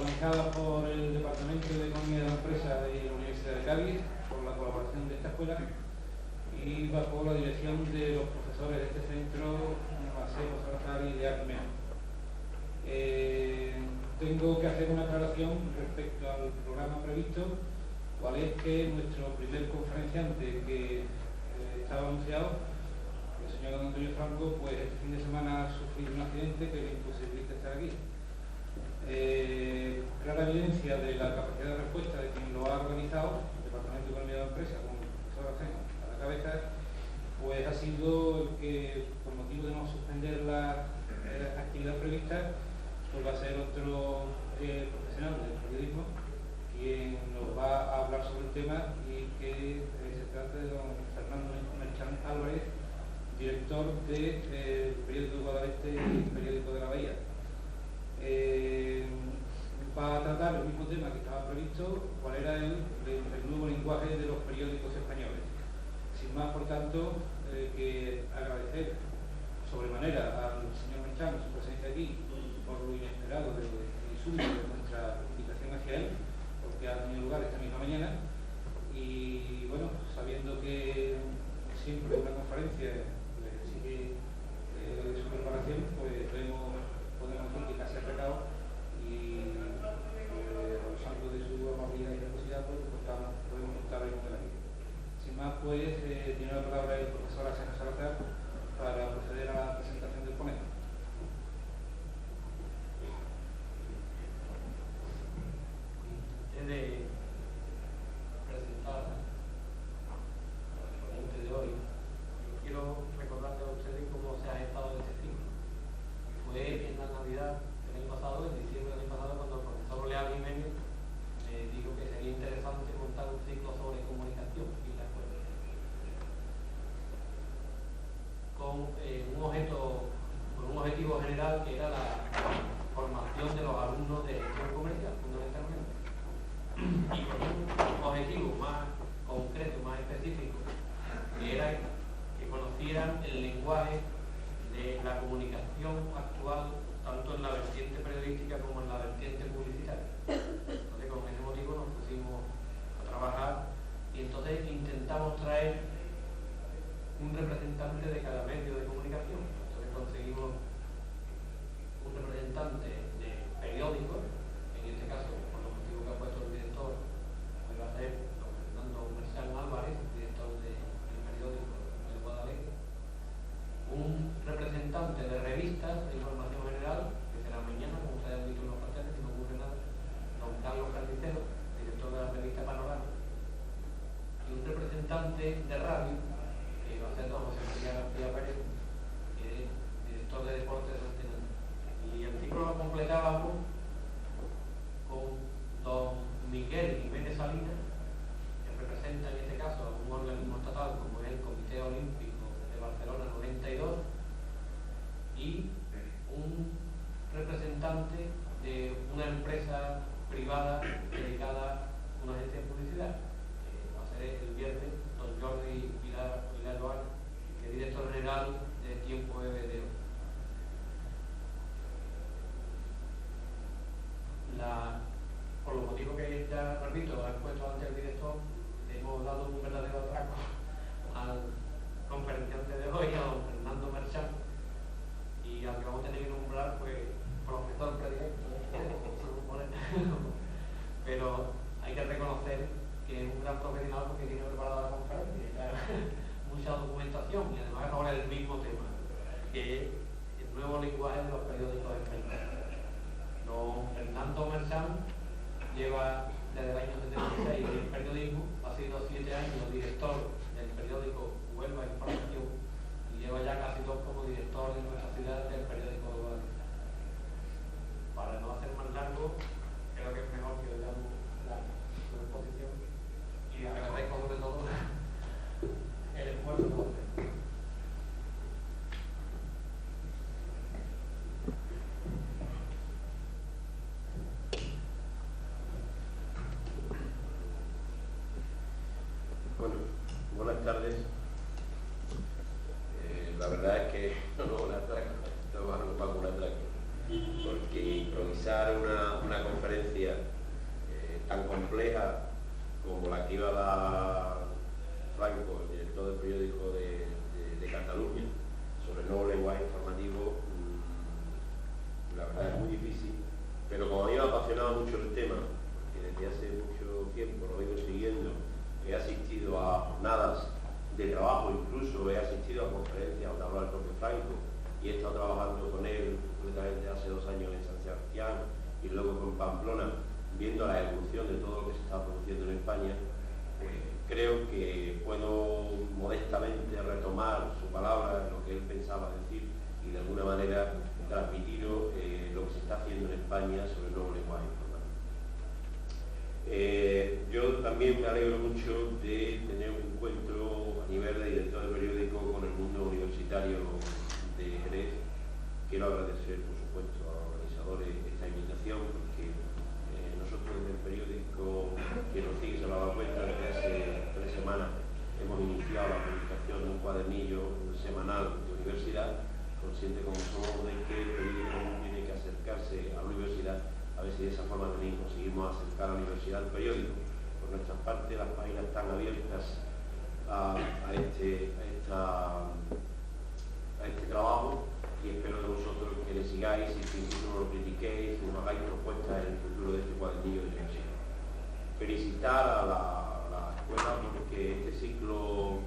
organizada por el Departamento de Economía de la Empresa de la Universidad de Cádiz, por la colaboración de esta escuela y bajo la dirección de los profesores de este centro, Macedo, Salazar y de Armero. Tengo que hacer una aclaración respecto al programa previsto, cual es que nuestro primer conferenciante que estaba anunciado, el señor don Antonio Franco, pues este fin de semana ha sufrido un accidente que le imposibilita estar aquí. Clara evidencia de la capacidad de respuesta de quien lo ha organizado, el Departamento de Economía de la Empresa, con el profesor Arcena a la cabeza, pues ha sido el que, por motivo de no suspender la actividad prevista, pues va a ser otro profesional del periodismo quien nos va a hablar sobre el tema, y que se trata de don Fernando Merchán Álvarez, director del periódico de Guadalete y el periódico de la Bahía. Va a tratar el mismo tema que estaba previsto, cuál era el nuevo lenguaje de los periódicos españoles. Sin más, por tanto, que agradecer sobremanera al señor Merchán su presencia aquí, por lo inesperado y súbito de nuestra invitación hacia él, porque ha tenido lugar esta misma mañana, y bueno, sabiendo que siempre una conferencia les exige su preparación, pues podemos decir que casi ha pecado, y a los santos de su amabilidad y generosidad, pues podemos contar hoy con él aquí. Sin más, pues tiene la palabra el profesor Arcena Salazar para proceder a la presentación del ponente. De presentar al ponente de hoy, quiero recordarle a ustedes cómo se ha gestado este ciclo. Fue en la Navidad del año pasado, en diciembre del año pasado, cuando el profesor Leal Jiménez dijo que sería interesante montar un ciclo sobre comunicación y la escuela, con un objetivo general, que era la formación de los alumnos de gestión comercial, fundamentalmente, y con un objetivo más concreto, más específico, que era que conocieran el lenguaje de la comunicación actual, tanto en la vertiente periodística como en la vertiente publicitaria. Entonces, con ese motivo nos pusimos a trabajar, y entonces intentamos traer un representante de cada medio de comunicación. Entonces conseguimos un representante de periódicos, en este caso, por los motivos que ha puesto el director, que va a ser don Fernando Merchán Álvarez, director del periódico de Guadalete, un representante de revistas de información general, que será mañana, como ustedes han visto en los carteles, si no ocurre nada, don Carlos Carnicero, director de la revista Panorama, y un representante de radio, que va a ser don José María García Pérez, que es director de deportes de Antena. Y el ciclo lo completábamos con don Miguel Jiménez Salinas, que representa en este caso a un organismo estatal como es el Comité Olímpico de Barcelona 92, y un representante de una empresa privada dedicada a una agencia de publicidad, que va a ser el viernes don Jordi Pilar Loana, que es director general de Tiempo BBDO. Por los motivos que ya repito, ha expuesto antes el director, hemos dado un verdadero atraco al conferenciante de hoy, a don Fernando Merchán, y al que vamos a tener que nombrar, pues, profesor predilecto, pero hay que reconocer que es un gran profesional porque tiene preparada la conferencia, mucha documentación, y además ahora el mismo tema, que es el nuevo lenguaje de los periódicos españoles. Don Fernando Merchán lleva desde el año 76 en el periodismo, ha sido 7 años director del periódico Huelva Información, y lleva ya casi 2 como director de nuestra ciudad del periódico de Guadalajara. Para no hacer más largo, creo que es mejor que veamos su exposición, y agradezco sobre todo el esfuerzo de ustedes. Bueno, buenas tardes. La verdad es que no un atraco, no para un atraco, porque improvisar una conferencia tan compleja como la que iba a dar Franco, el director del periódico de Cataluña, sobre el nuevo lenguaje informativo, la verdad es muy difícil, pero como a mí me ha apasionado mucho el tema, porque desde hace mucho tiempo lo vengo siguiendo, he asistido a jornadas de trabajo, incluso he asistido a conferencias donde hablaba el propio Franco, y he estado trabajando con él concretamente hace 2 años en San Sebastián y luego con Pamplona, viendo la evolución de todo lo que se está produciendo en España. Creo que puedo modestamente retomar su palabra, lo que él pensaba decir, y de alguna manera transmitir lo que se está haciendo en España sobre el nuevo lenguaje informático. Yo también me alegro mucho de tener un encuentro a nivel de director de periódico con el mundo universitario de Jerez. Quiero agradecer, por supuesto, a los organizadores esta invitación, porque nosotros en el periódico, que nos sigue se lo ha dado cuenta, desde hace 3 semanas hemos iniciado la publicación de un cuadernillo semanal de universidad, consciente como somos de que el periódico tiene que acercarse a la universidad, a ver si de esa forma también conseguimos acercar a la universidad al periódico. Por nuestra parte, las páginas están abiertas a este trabajo, y espero de vosotros que le sigáis y que incluso no lo critiquéis y nos hagáis propuestas en el futuro de este cuadernillo de universidad. Felicitar a la escuela porque este ciclo,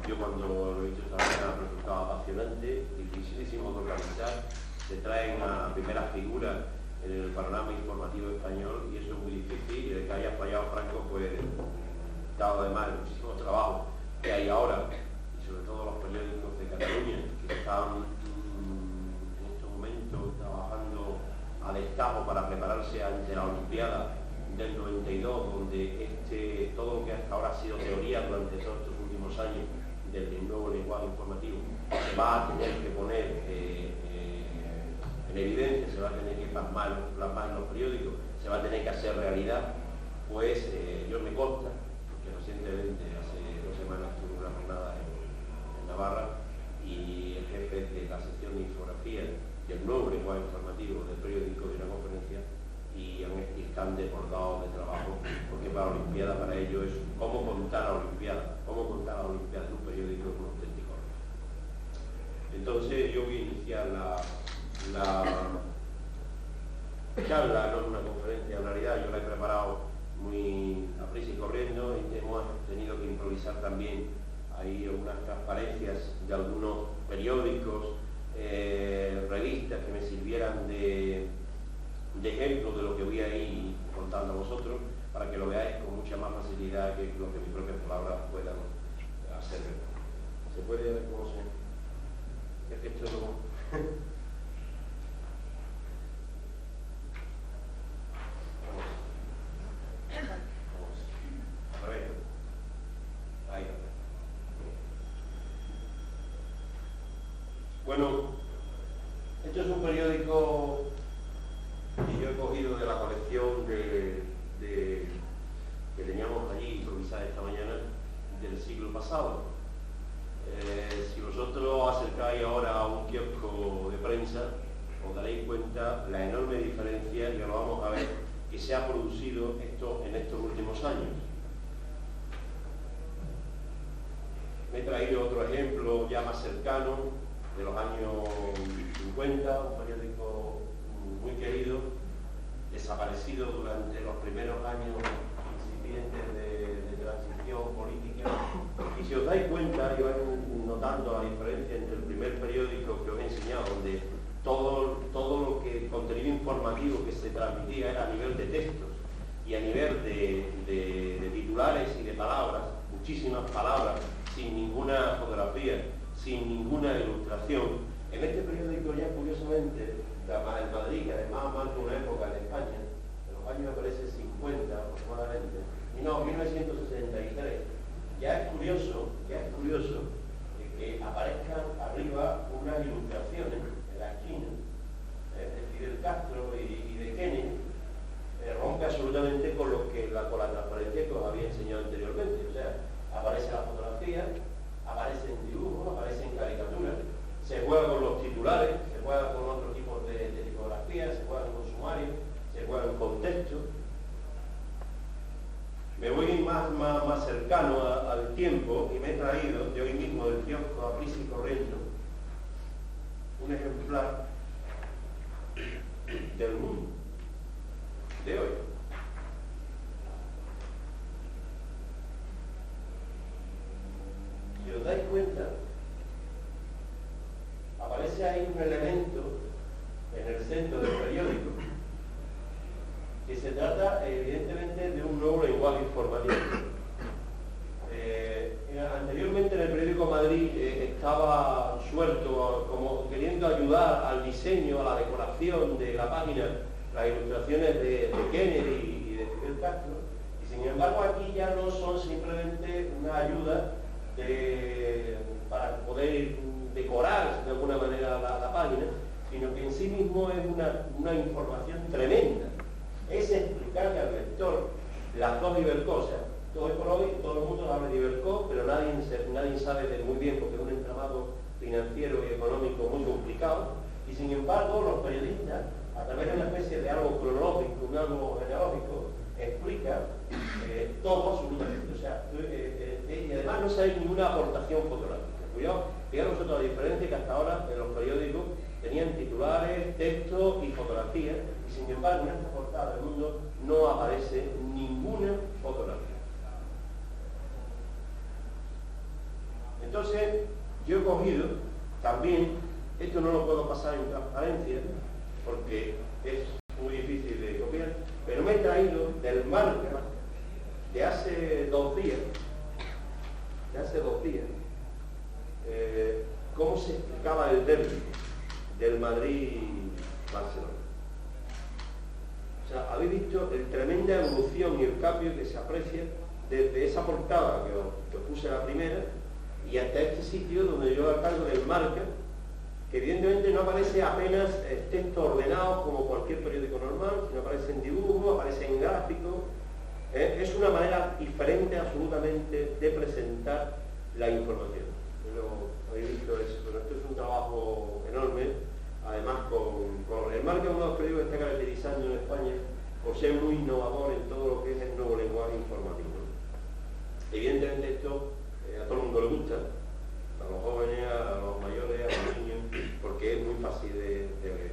yo cuando lo he visto esta mañana, me resultaba apasionante, dificilísimo de organizar. Se trae una primera figura en el panorama informativo español y eso es muy difícil, y de que haya fallado Franco, pues dado además el muchísimo trabajo que hay ahora, y sobre todo los periódicos de Cataluña, que están en estos momentos trabajando a destajo para prepararse ante la Olimpiada del 92, donde todo lo que hasta ahora ha sido teoría durante todos estos últimos años del nuevo lenguaje informativo se va a tener que poner en evidencia, se va a tener que plasmar en los periódicos, se va a tener que hacer realidad. Pues yo me consta, porque recientemente, hace 2 semanas, tuve una jornada en Navarra, y el jefe de la sección de infografía del nuevo lenguaje informativo del periódico dio una conferencia y están desbordados de trabajo, porque para la Olimpiada, para ellos, es cómo contar a la Olimpiada en un periódico es un auténtico horror. Entonces yo voy a iniciar la charla, no es una conferencia, en realidad yo la he preparado muy a prisa y corriendo, y hemos tenido que improvisar también ahí algunas transparencias de algunos periódicos, revistas que me sirvieran de ejemplo de lo que voy a ir contando a vosotros, para que lo veáis con mucha más facilidad que lo que mis propias palabras puedan hacer. ¿Se puede ver cómo se...? Es que esto es como... A ver. Ahí. Bueno, esto es un periódico que yo he cogido de la colección que teníamos allí improvisada esta mañana del siglo pasado. Si vosotros acercáis ahora a un kiosco de prensa, os daréis cuenta la enorme diferencia, y lo vamos a ver, que se ha producido en estos últimos años. Me he traído otro ejemplo ya más cercano, de los años 50, un periódico muy querido, desaparecido durante los primeros años incipientes de transición política. Y si os dais cuenta, yo voy notando la diferencia entre el primer periódico que os he enseñado, donde todo lo que contenido informativo que se transmitía era a nivel de textos y a nivel de titulares y de palabras, muchísimas palabras, sin ninguna fotografía, sin ninguna ilustración. En este periódico ya, curiosamente, el Madrid, que además marca una época en España, en los años, me parece, 50 aproximadamente, y no, 1963, ya es curioso que aparezcan arriba unas ilustraciones en la esquina de Fidel Castro y de Kennedy. Rompe absolutamente con la transparencia que os había enseñado anteriormente. O sea, aparece la fotografía, aparecen dibujos, aparecen caricaturas, se juega con los titulares, se juega con otro tipo de tipografía, se juega con sumarios, se juega con texto. Me voy más cercano al tiempo y me he traído de hoy mismo del kiosco a prisa y corriendo un ejemplar del mundo de hoy. Si os dais cuenta, aparece ahí un elemento en el centro del periódico que se trata evidentemente de un nuevo lenguaje informativo. Anteriormente en el periódico Madrid estaba suelto como queriendo ayudar al diseño, a la decoración de la página, las ilustraciones de Kennedy y de Fidel Castro, y sin embargo aquí ya no son simplemente una ayuda para poder decorar de alguna manera la página, sino que en sí mismo es una información tremenda. Es explicarle al lector las dos Ibercosas. Hoy por hoy todo el mundo habla de Iberco, pero nadie sabe muy bien porque es un entramado financiero y económico muy complicado, y sin embargo los periodistas, a través de una especie de algo cronológico, un algo genealógico, explica todo absolutamente. O sea, y además no se hay ninguna aportación fotográfica. Fijaros vosotros la diferencia que hasta ahora en los periódicos tenían titulares, textos y fotografías, y sin embargo en esta portada del Mundo no aparece ninguna fotografía. Entonces, yo he cogido también, esto no lo puedo pasar en transparencia, porque es muy difícil de copiar, pero me he traído del Marca de hace 2 días, cómo se explicaba el derbi del Madrid-Barcelona. O sea, habéis visto el tremenda evolución y el cambio que se aprecia desde esa portada que os puse la primera y hasta este sitio donde yo a cargo del Marca, que evidentemente no aparece apenas texto ordenado como cualquier periódico normal, sino aparece en dibujo, aparece en gráfico. Es una manera diferente absolutamente de presentar la información. Pero habéis visto eso, pero esto es un trabajo enorme, además con el Marca, uno de los periódicos que está caracterizando en España por ser muy innovador en todo lo que es el nuevo lenguaje informativo. Evidentemente esto a todo el mundo le gusta, a los jóvenes, a los mayores, a los niños, porque es muy fácil de ver.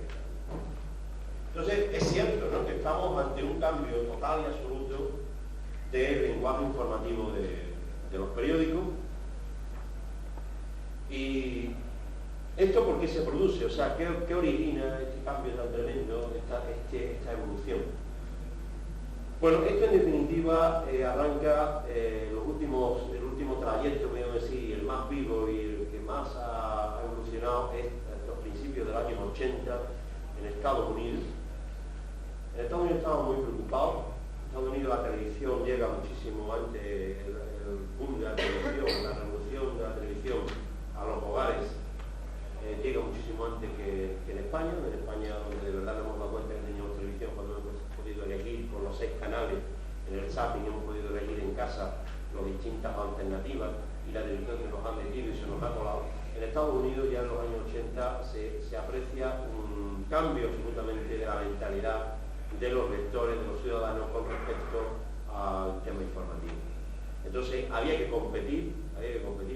Entonces, es cierto, ¿no?, que estamos ante un cambio total y absoluto del lenguaje informativo de los periódicos. Y esto, ¿por qué se produce? O sea, ¿qué origina este cambio tan tremendo, esta evolución? Bueno, esto en definitiva arranca el último trayecto, podríamos decir, el más vivo y el que más ha evolucionado es a los principios del año 80 en Estados Unidos. En Estados Unidos estamos muy preocupados. En Estados Unidos la televisión llega muchísimo antes, el boom de la televisión, la revolución de la televisión a los hogares llega muchísimo antes que en España. En España, donde de verdad nos hemos dado cuenta que teníamos televisión cuando hemos podido elegir con los 6 canales en el zapping, hemos podido elegir en casa las distintas alternativas y la televisión que nos ha metido y se nos ha colado. En Estados Unidos ya en los años 80 se aprecia un cambio absolutamente de la mentalidad de los lectores, de los ciudadanos con respecto al tema informativo. Entonces había que competir,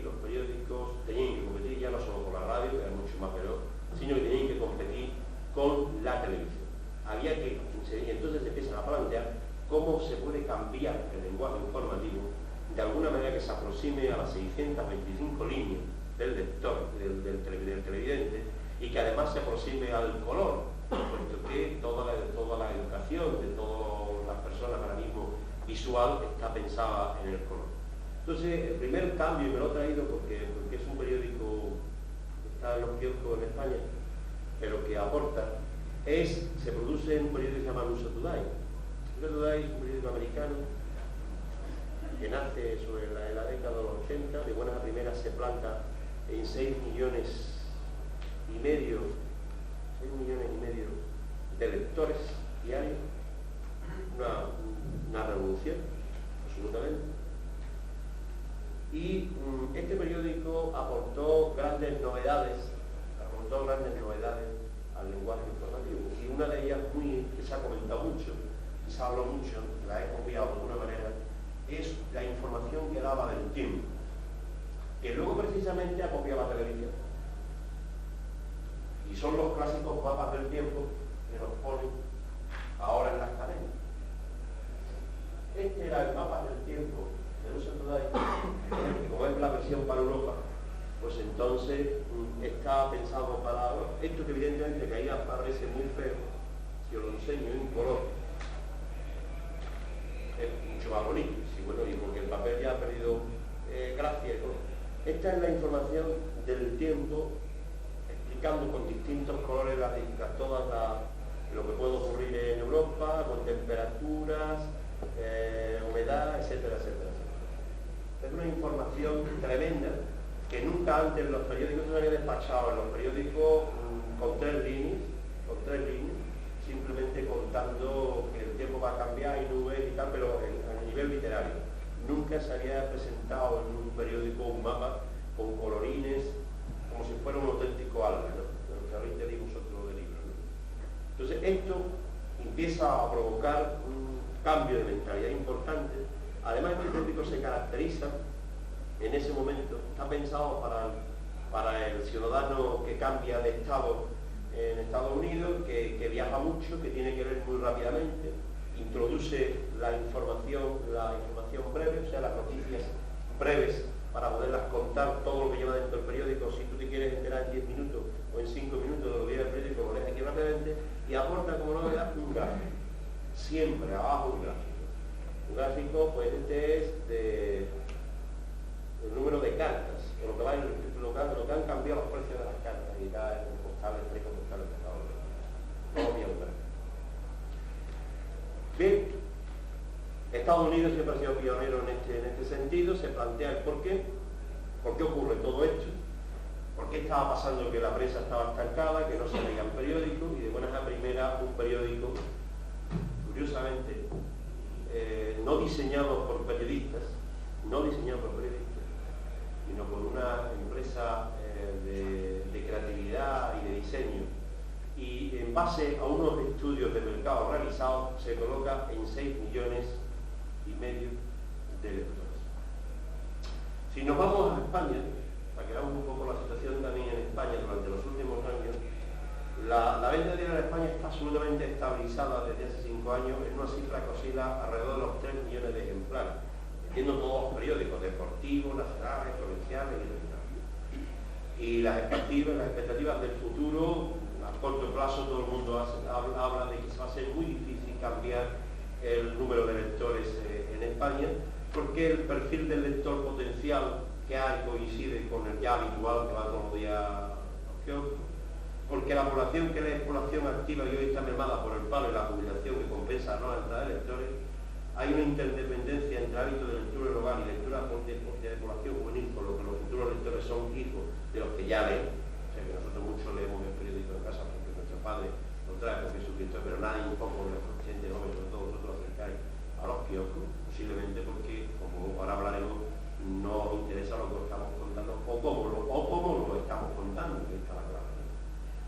los periódicos tenían que competir ya no solo con la radio, que era mucho más veloz, sino que tenían que competir con la televisión. Y entonces se empiezan a plantear cómo se puede cambiar el lenguaje informativo de alguna manera que se aproxime a las 625 líneas del lector, del televidente, y que además se aproxime al color, puesto que toda la educación de todas las personas ahora mismo visual está pensada en el color. Entonces, el primer cambio, me lo he traído porque es un periódico que está en los kioscos en España, pero que aporta, se produce en un periódico que se llama Russia Today. Russia Today es un periódico americano que nace sobre la década de los 80, de buenas a primeras se planta en 6,5 millones de lectores diarios, una revolución, absolutamente. Y este periódico aportó grandes novedades al lenguaje informativo, y una de ellas que se ha comentado mucho, y se habló mucho, la he copiado de alguna manera, es la información que daba del tiempo, que luego precisamente ha copiado la televisión. Y son los clásicos mapas del tiempo que nos ponen ahora en las cadenas. Este era el mapa del tiempo de Russell Today, que como es la versión para Europa, pues entonces está pensado para esto, que evidentemente que ahí aparece muy feo. Si os lo enseño en color, es mucho más bonito, sí, bueno, y porque el papel ya ha perdido gracia y color. Esta es la información del tiempo, explicando con distintos colores lo que puede ocurrir en Europa, con temperaturas, humedad, etcétera, etcétera, etcétera. Es una información tremenda que nunca antes en los periódicos se había despachado, en los periódicos con tres líneas, simplemente contando que el tiempo va a cambiar y nubes y tal, pero a nivel literario. Nunca se había presentado en un periódico un mapa con colorines, como si fuera un auténtico álbum, ¿no? Lo que habéis leído vosotros de libros, ¿no? Entonces esto empieza a provocar un cambio de mentalidad importante. Además, este periódico se caracteriza en ese momento, está pensado para el ciudadano que cambia de estado en Estados Unidos, que viaja mucho, que tiene que ver muy rápidamente, introduce la información breve, o sea, las noticias breves, para poderlas contar todo lo que lleva dentro del periódico. Si tú te quieres enterar en 10 minutos o en 5 minutos de lo que lleva el periódico, lo lees aquí rápidamente, y aporta como novedad un gráfico, siempre abajo un gráfico. Un gráfico, pues este es el número de cartas, o lo que han cambiado los precios de las cartas, y cada postales, postales, todo bien. Bien, Estados Unidos siempre ha sido pionero en este sentido. Se plantea el por qué ocurre todo esto, por qué estaba pasando que la prensa estaba estancada, que no se leían periódicos, y de buenas a primeras un periódico, curiosamente, no diseñado por periodistas, sino por una empresa de creatividad y de diseño, y en base a unos estudios de mercado realizados se coloca en 6,5 millones de lectores. Si nos vamos a España, para que veamos un poco la situación también en España durante los últimos años, la venta de dinero en España está absolutamente estabilizada desde hace 5 años en una cifra que oscila alrededor de los 3 millones de ejemplares, metiendo todos los periódicos deportivos, nacionales, provinciales y regionales. Y las expectativas del futuro, a corto plazo, todo el mundo habla de que se va a ser muy difícil cambiar el número de lectores en España, porque el perfil del lector potencial que hay coincide con el ya habitual que va todos los días a los kioscos, porque la población que es población activa y hoy está mermada por el paro y la jubilación que compensa la nueva entrada de lectores, hay una interdependencia entre hábitos de lectura en el hogar y lectura de población juvenil, por lo que los futuros lectores son hijos de los que ya leen. O sea que nosotros muchos leemos el periódico en casa porque nuestro padre lo trae porque es suscriptor, pero nadie un poco de los conscientes jóvenes, sobre todo vosotros acercáis a los kioscos, posiblemente porque, como ahora hablaremos, no os interesa lo que estamos contando o cómo lo estamos contando, que está la clave.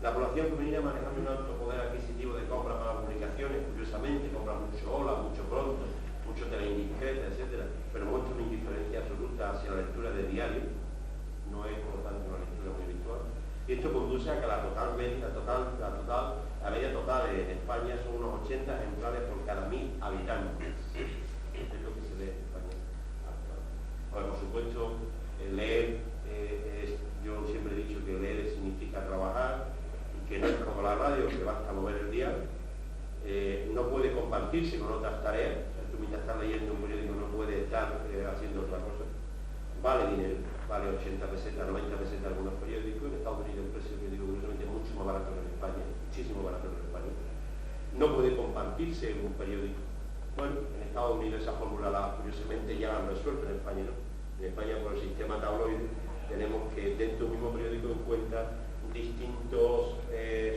La población femenina manejando un alto poder adquisitivo de compra para comunicaciones, curiosamente, compra mucho Hola, mucho Pronto, mucho Teleindiscreta, etc., pero muestra una indiferencia absoluta hacia la lectura de diario, no es por lo tanto una lectura muy habitual. Y esto conduce a que la media total en España son unos 80 ejemplares por cada 1.000 habitantes. Es lo que se lee en España actual. Ahora, por supuesto, leer, yo siempre he dicho que leer significa trabajar, y que no es como la radio, que basta mover el dial. No puede compartirse con otras tareas. O sea, tú mientras estás leyendo un periódico no puedes estar haciendo otra cosa. Vale dinero, vale 80 pesetas, 90 pesetas algunos periódicos. En Estados Unidos el precio del periódico curiosamente es mucho más barato que en España, muchísimo barato que en España. No puede compartirse un periódico. Bueno, en Estados Unidos esa fórmula curiosamente ya la han resuelto, en España no. En España, por el sistema tabloide, tenemos que dentro del mismo periódico encuentran distintos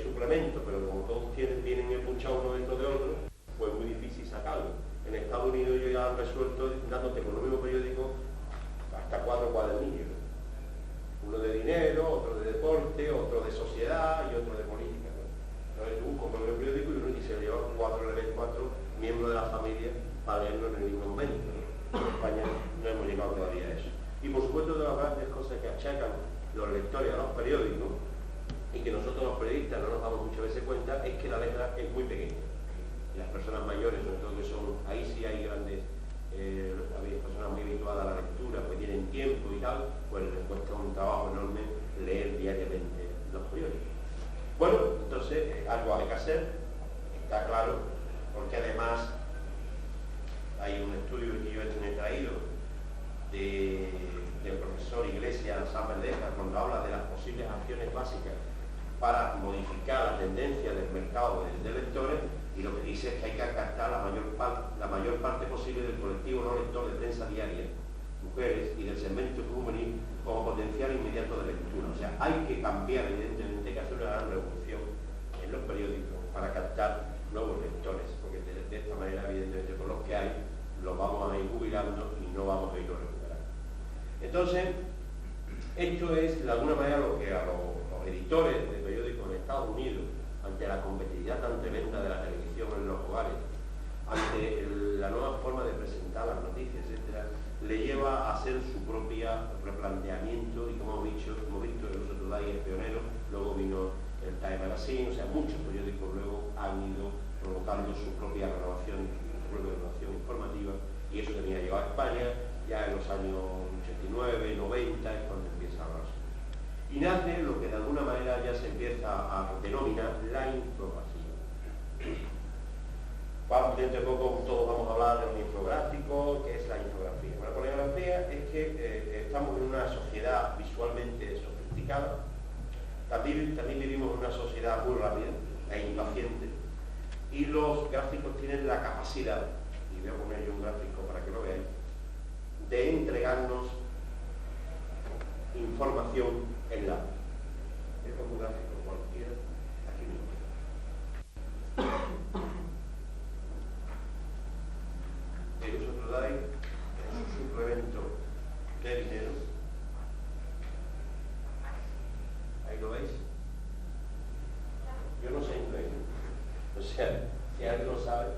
suplementos, pero como todos vienen empuchados uno dentro de otro, pues es muy difícil sacarlo. En Estados Unidos ellos ya han resuelto dándote con el mismo periódico hasta 4 cuadernillos. Uno de dinero, otro de deporte, otro de sociedad y otro de política. Entonces tú compras el periódico y uno se lleva 4 miembros de la familia para leerlo en el mismo momento, ¿no? En España no hemos llegado todavía a eso. Y por supuesto, de las grandes cosas que achacan los lectores a los periódicos, y que nosotros los periodistas no nos damos muchas veces cuenta, es que la letra es muy pequeña. Y las personas mayores, sobre todo que son, ahí sí hay grandes, hay personas muy habituadas a la lectura, que tienen tiempo y tal, pues les cuesta un trabajo enorme leer diariamente los periódicos. Bueno, entonces algo hay que hacer, está claro, porque además hay un estudio que yo he traído del profesor Iglesias Sanverdeja, cuando habla de las posibles acciones básicas para modificar la tendencia del mercado de lectores, y lo que dice es que hay que captar la mayor parte posible del colectivo no lector de prensa diaria, mujeres, y del segmento juvenil como potencial inmediato de lectura. O sea, hay que cambiar, evidentemente, hay que hacer una gran revolución en los periódicos para captar nuevos lectores, porque de esta manera, evidentemente, con los que hay, los vamos a ir jubilando y no vamos a irlos recuperando. Entonces, esto es, de alguna manera, lo que a los editores de periódicos en Estados Unidos, ante la competitividad tan tremenda de la televisión en los hogares, ante la nueva forma de presentar las noticias, etcétera, le lleva a hacer su propia replanteamiento, y como hemos visto el Uso Today es pionero, luego vino el Time Magazine, o sea, muchos periódicos luego han ido provocando su propia renovación informativa, y eso tenía llegado a España ya en los años 89, 90, es cuando empieza a hablarse. Y nace lo que de alguna manera ya se empieza a denominar la infografía. Dentro de poco todos vamos a hablar de un infográfico, que es la infografía. Bueno, la infografía es que estamos en una sociedad visualmente sofisticada, también vivimos en una sociedad muy rápida e impaciente, y los gráficos tienen la capacidad, y voy a poner yo un gráfico para que lo veáis, de entregarnos información en la. Es como un gráfico cualquiera, aquí mismo. El Uso Today es un suplemento de dinero. Ahí lo veis. Yo no sé inglés. O sea, si alguien lo sabe,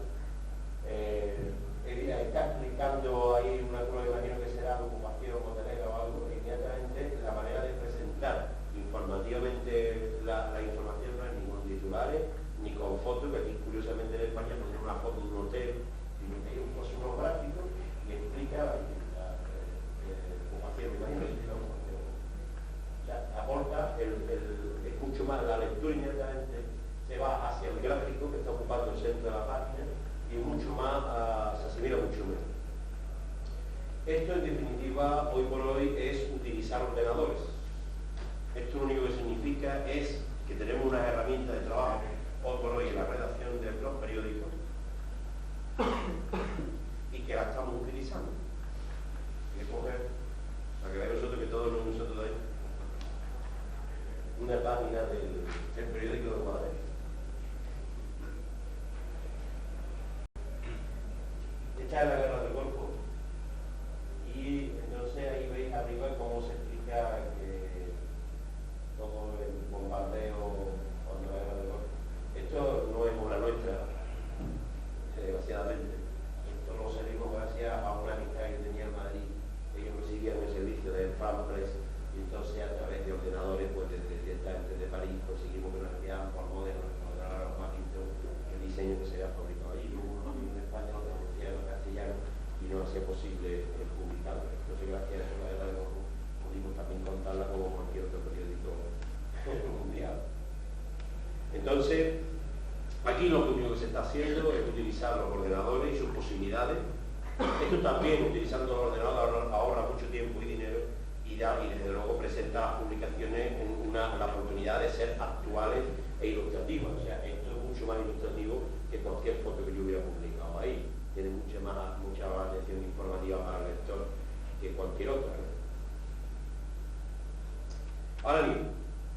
está explicando ahí una prueba, imagino que será de ocupación hotelera o algo, inmediatamente la manera de presentar informativamente la información no es ni con titulares ni con fotos, que aquí curiosamente en España ponen una foto de un hotel y hay un unos gráficos y explica la ocupación, imagino que explica la ocupación. O sea, aporta es mucho más, la lectura inmediatamente se va hacia el gráfico que está ocupando el centro de la página y mucho más, se asimila mucho menos. Esto en definitiva hoy por hoy es utilizar ordenadores. Esto lo único que significa es que tenemos unas herramientas de trabajo hoy por hoy en la redacción de los periódicos y que la estamos utilizando. Voy a coger, para que veáis vosotros que todos los nosotros ahí, una página del periódico de Guadalajara. Esta es la guerra del Golfo. Y entonces ahí veis arriba cómo se explica que todo el bombardeo cuando la guerra del Golfo. Esto no es obra nuestra, desgraciadamente. Esto lo servimos gracias a una amistad que tenía en Madrid. Ellos recibían el servicio de France Press y entonces a través de ordenadores, pues directamente de París, conseguimos que nos enviaran por modernos, los Macintosh, el diseño que se había fabricado allí. Luego en España lo traducían en castellano y no hacía posible publicarlo. Entonces, gracias a eso, la guerra del Golfo pudimos también contarla como cualquier otro periódico mundial. Entonces, aquí lo único que se está haciendo es utilizar los ordenadores y sus posibilidades. Esto también, utilizando los ordenadores, ahorra mucho tiempo y dinero y desde luego presenta las publicaciones en la oportunidad de ser actuales e ilustrativas. O sea, esto es mucho más ilustrativo que cualquier foto que yo hubiera publicado ahí. Tiene mucha más atención informativa para el lector que cualquier otra, ¿no? Ahora bien,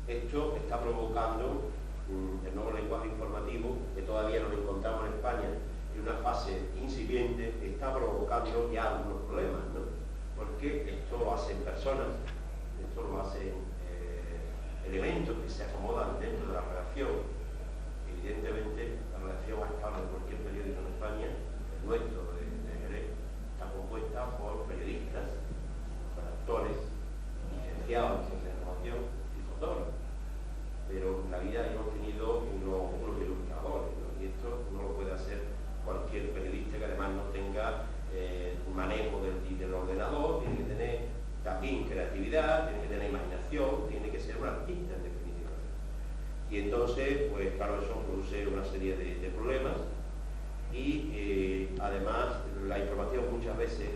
esto está provocando el nuevo lenguaje informativo, que todavía nos encontramos en España en una fase incipiente, está provocando ya algunos problemas, ¿no? Porque esto lo hacen personas, esto lo hacen elementos que se acomodan dentro de la redacción. Evidentemente, la redacción estable de cualquier periódico en España, el nuestro de Jerez, está compuesta de problemas y además la información muchas veces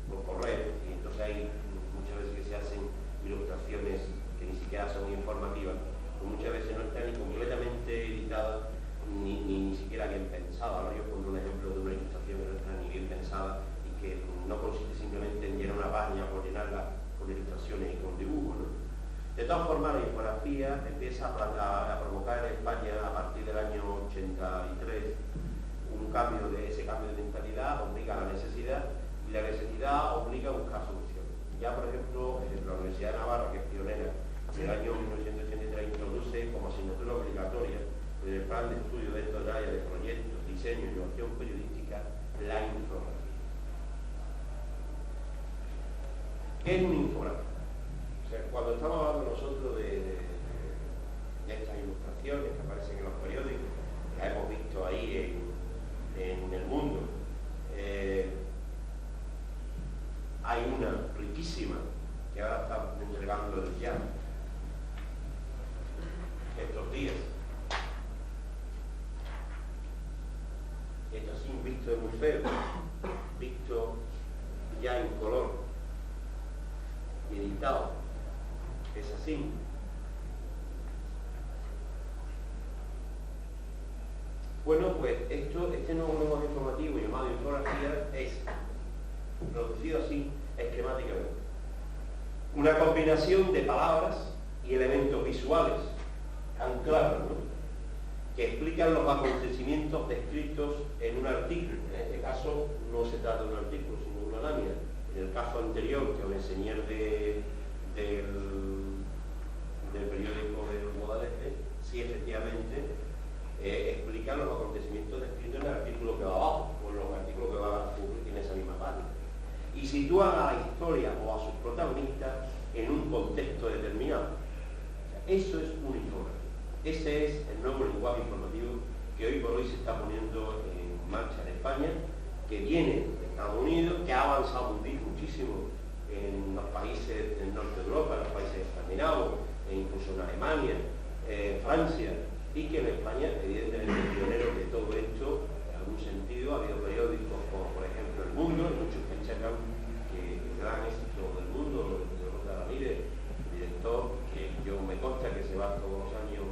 por correo, y entonces hay muchas veces que se hacen ilustraciones que ni siquiera son informativas, pues muchas veces no están ni completamente editadas ni siquiera bien pensadas. Ahora yo pongo un ejemplo de una ilustración que no está ni bien pensada y que no consiste simplemente en llenar una página o llenarla con ilustraciones y con dibujos, ¿no? De todas formas, la infografía empieza a provocar en España a partir del año 83 ese cambio de mentalidad obliga a la necesidad, y la necesidad obliga a buscar soluciones. Ya, por ejemplo, la Universidad de Navarra, que es pionera, en el año 1983 introduce como asignatura obligatoria en el plan de estudio de esta área de proyectos, diseño e innovación periodística la infografía. ¿Qué es una infografía? O sea, cuando estamos hablando nosotros de estas ilustraciones que aparecen en los periódicos, que las hemos visto ahí en el mundo, hay una riquísima que ahora está entregando el ya estos días. Esto así visto es muy feo, visto ya en color y editado, es así. Bueno, pues este nuevo lenguaje informativo llamado infografía es producido así esquemáticamente. Una combinación de palabras y elementos visuales tan claros, ¿no?, que explican los acontecimientos descritos en un artículo. En este caso no se trata de un artículo, sino de una lámina. En el caso anterior que os enseñé del periódico del Guadalete, sí, efectivamente, explican los acontecimientos descritos en el artículo que va abajo, o en los artículos que van en esa misma página. Y sitúan a la historia o a sus protagonistas en un contexto determinado. O sea, eso es una información. Ese es el nuevo lenguaje informativo que hoy por hoy se está poniendo en marcha en España, que viene de Estados Unidos, que ha avanzado muchísimo en los países del norte de Europa, en los países escandinavos, e incluso en Alemania, Francia, y que en España, evidentemente, pioneros de todo esto, en algún sentido, ha habido periódicos como, por ejemplo, El Mundo, y muchos que checan que el gran éxito del Mundo, de Rosa Ramírez, director, que yo me consta que se va todos los años,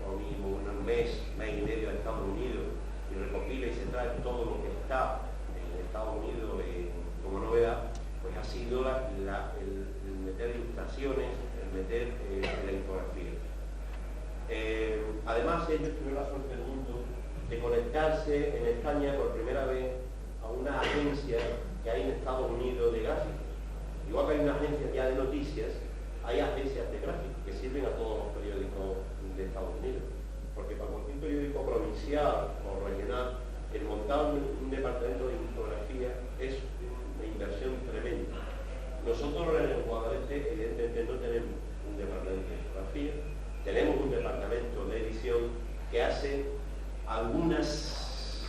como mínimo un mes y medio a Estados Unidos, y recopila y se trae todo lo que está en Estados Unidos como novedad, pues ha sido el meter ilustraciones, el meter la infografía. Además, ellos tuvieron la suerte del mundo de conectarse en España por primera vez a una agencia que hay en Estados Unidos de gráficos. Igual que hay una agencia ya de noticias, hay agencias de gráficos que sirven a todos los periódicos de Estados Unidos. Porque para cualquier periódico provincial o regional, el montar un departamento de infografía es una inversión tremenda. Nosotros en el Guadalete, evidentemente, no tenemos un departamento de infografía, tenemos un departamento de edición que hace algunas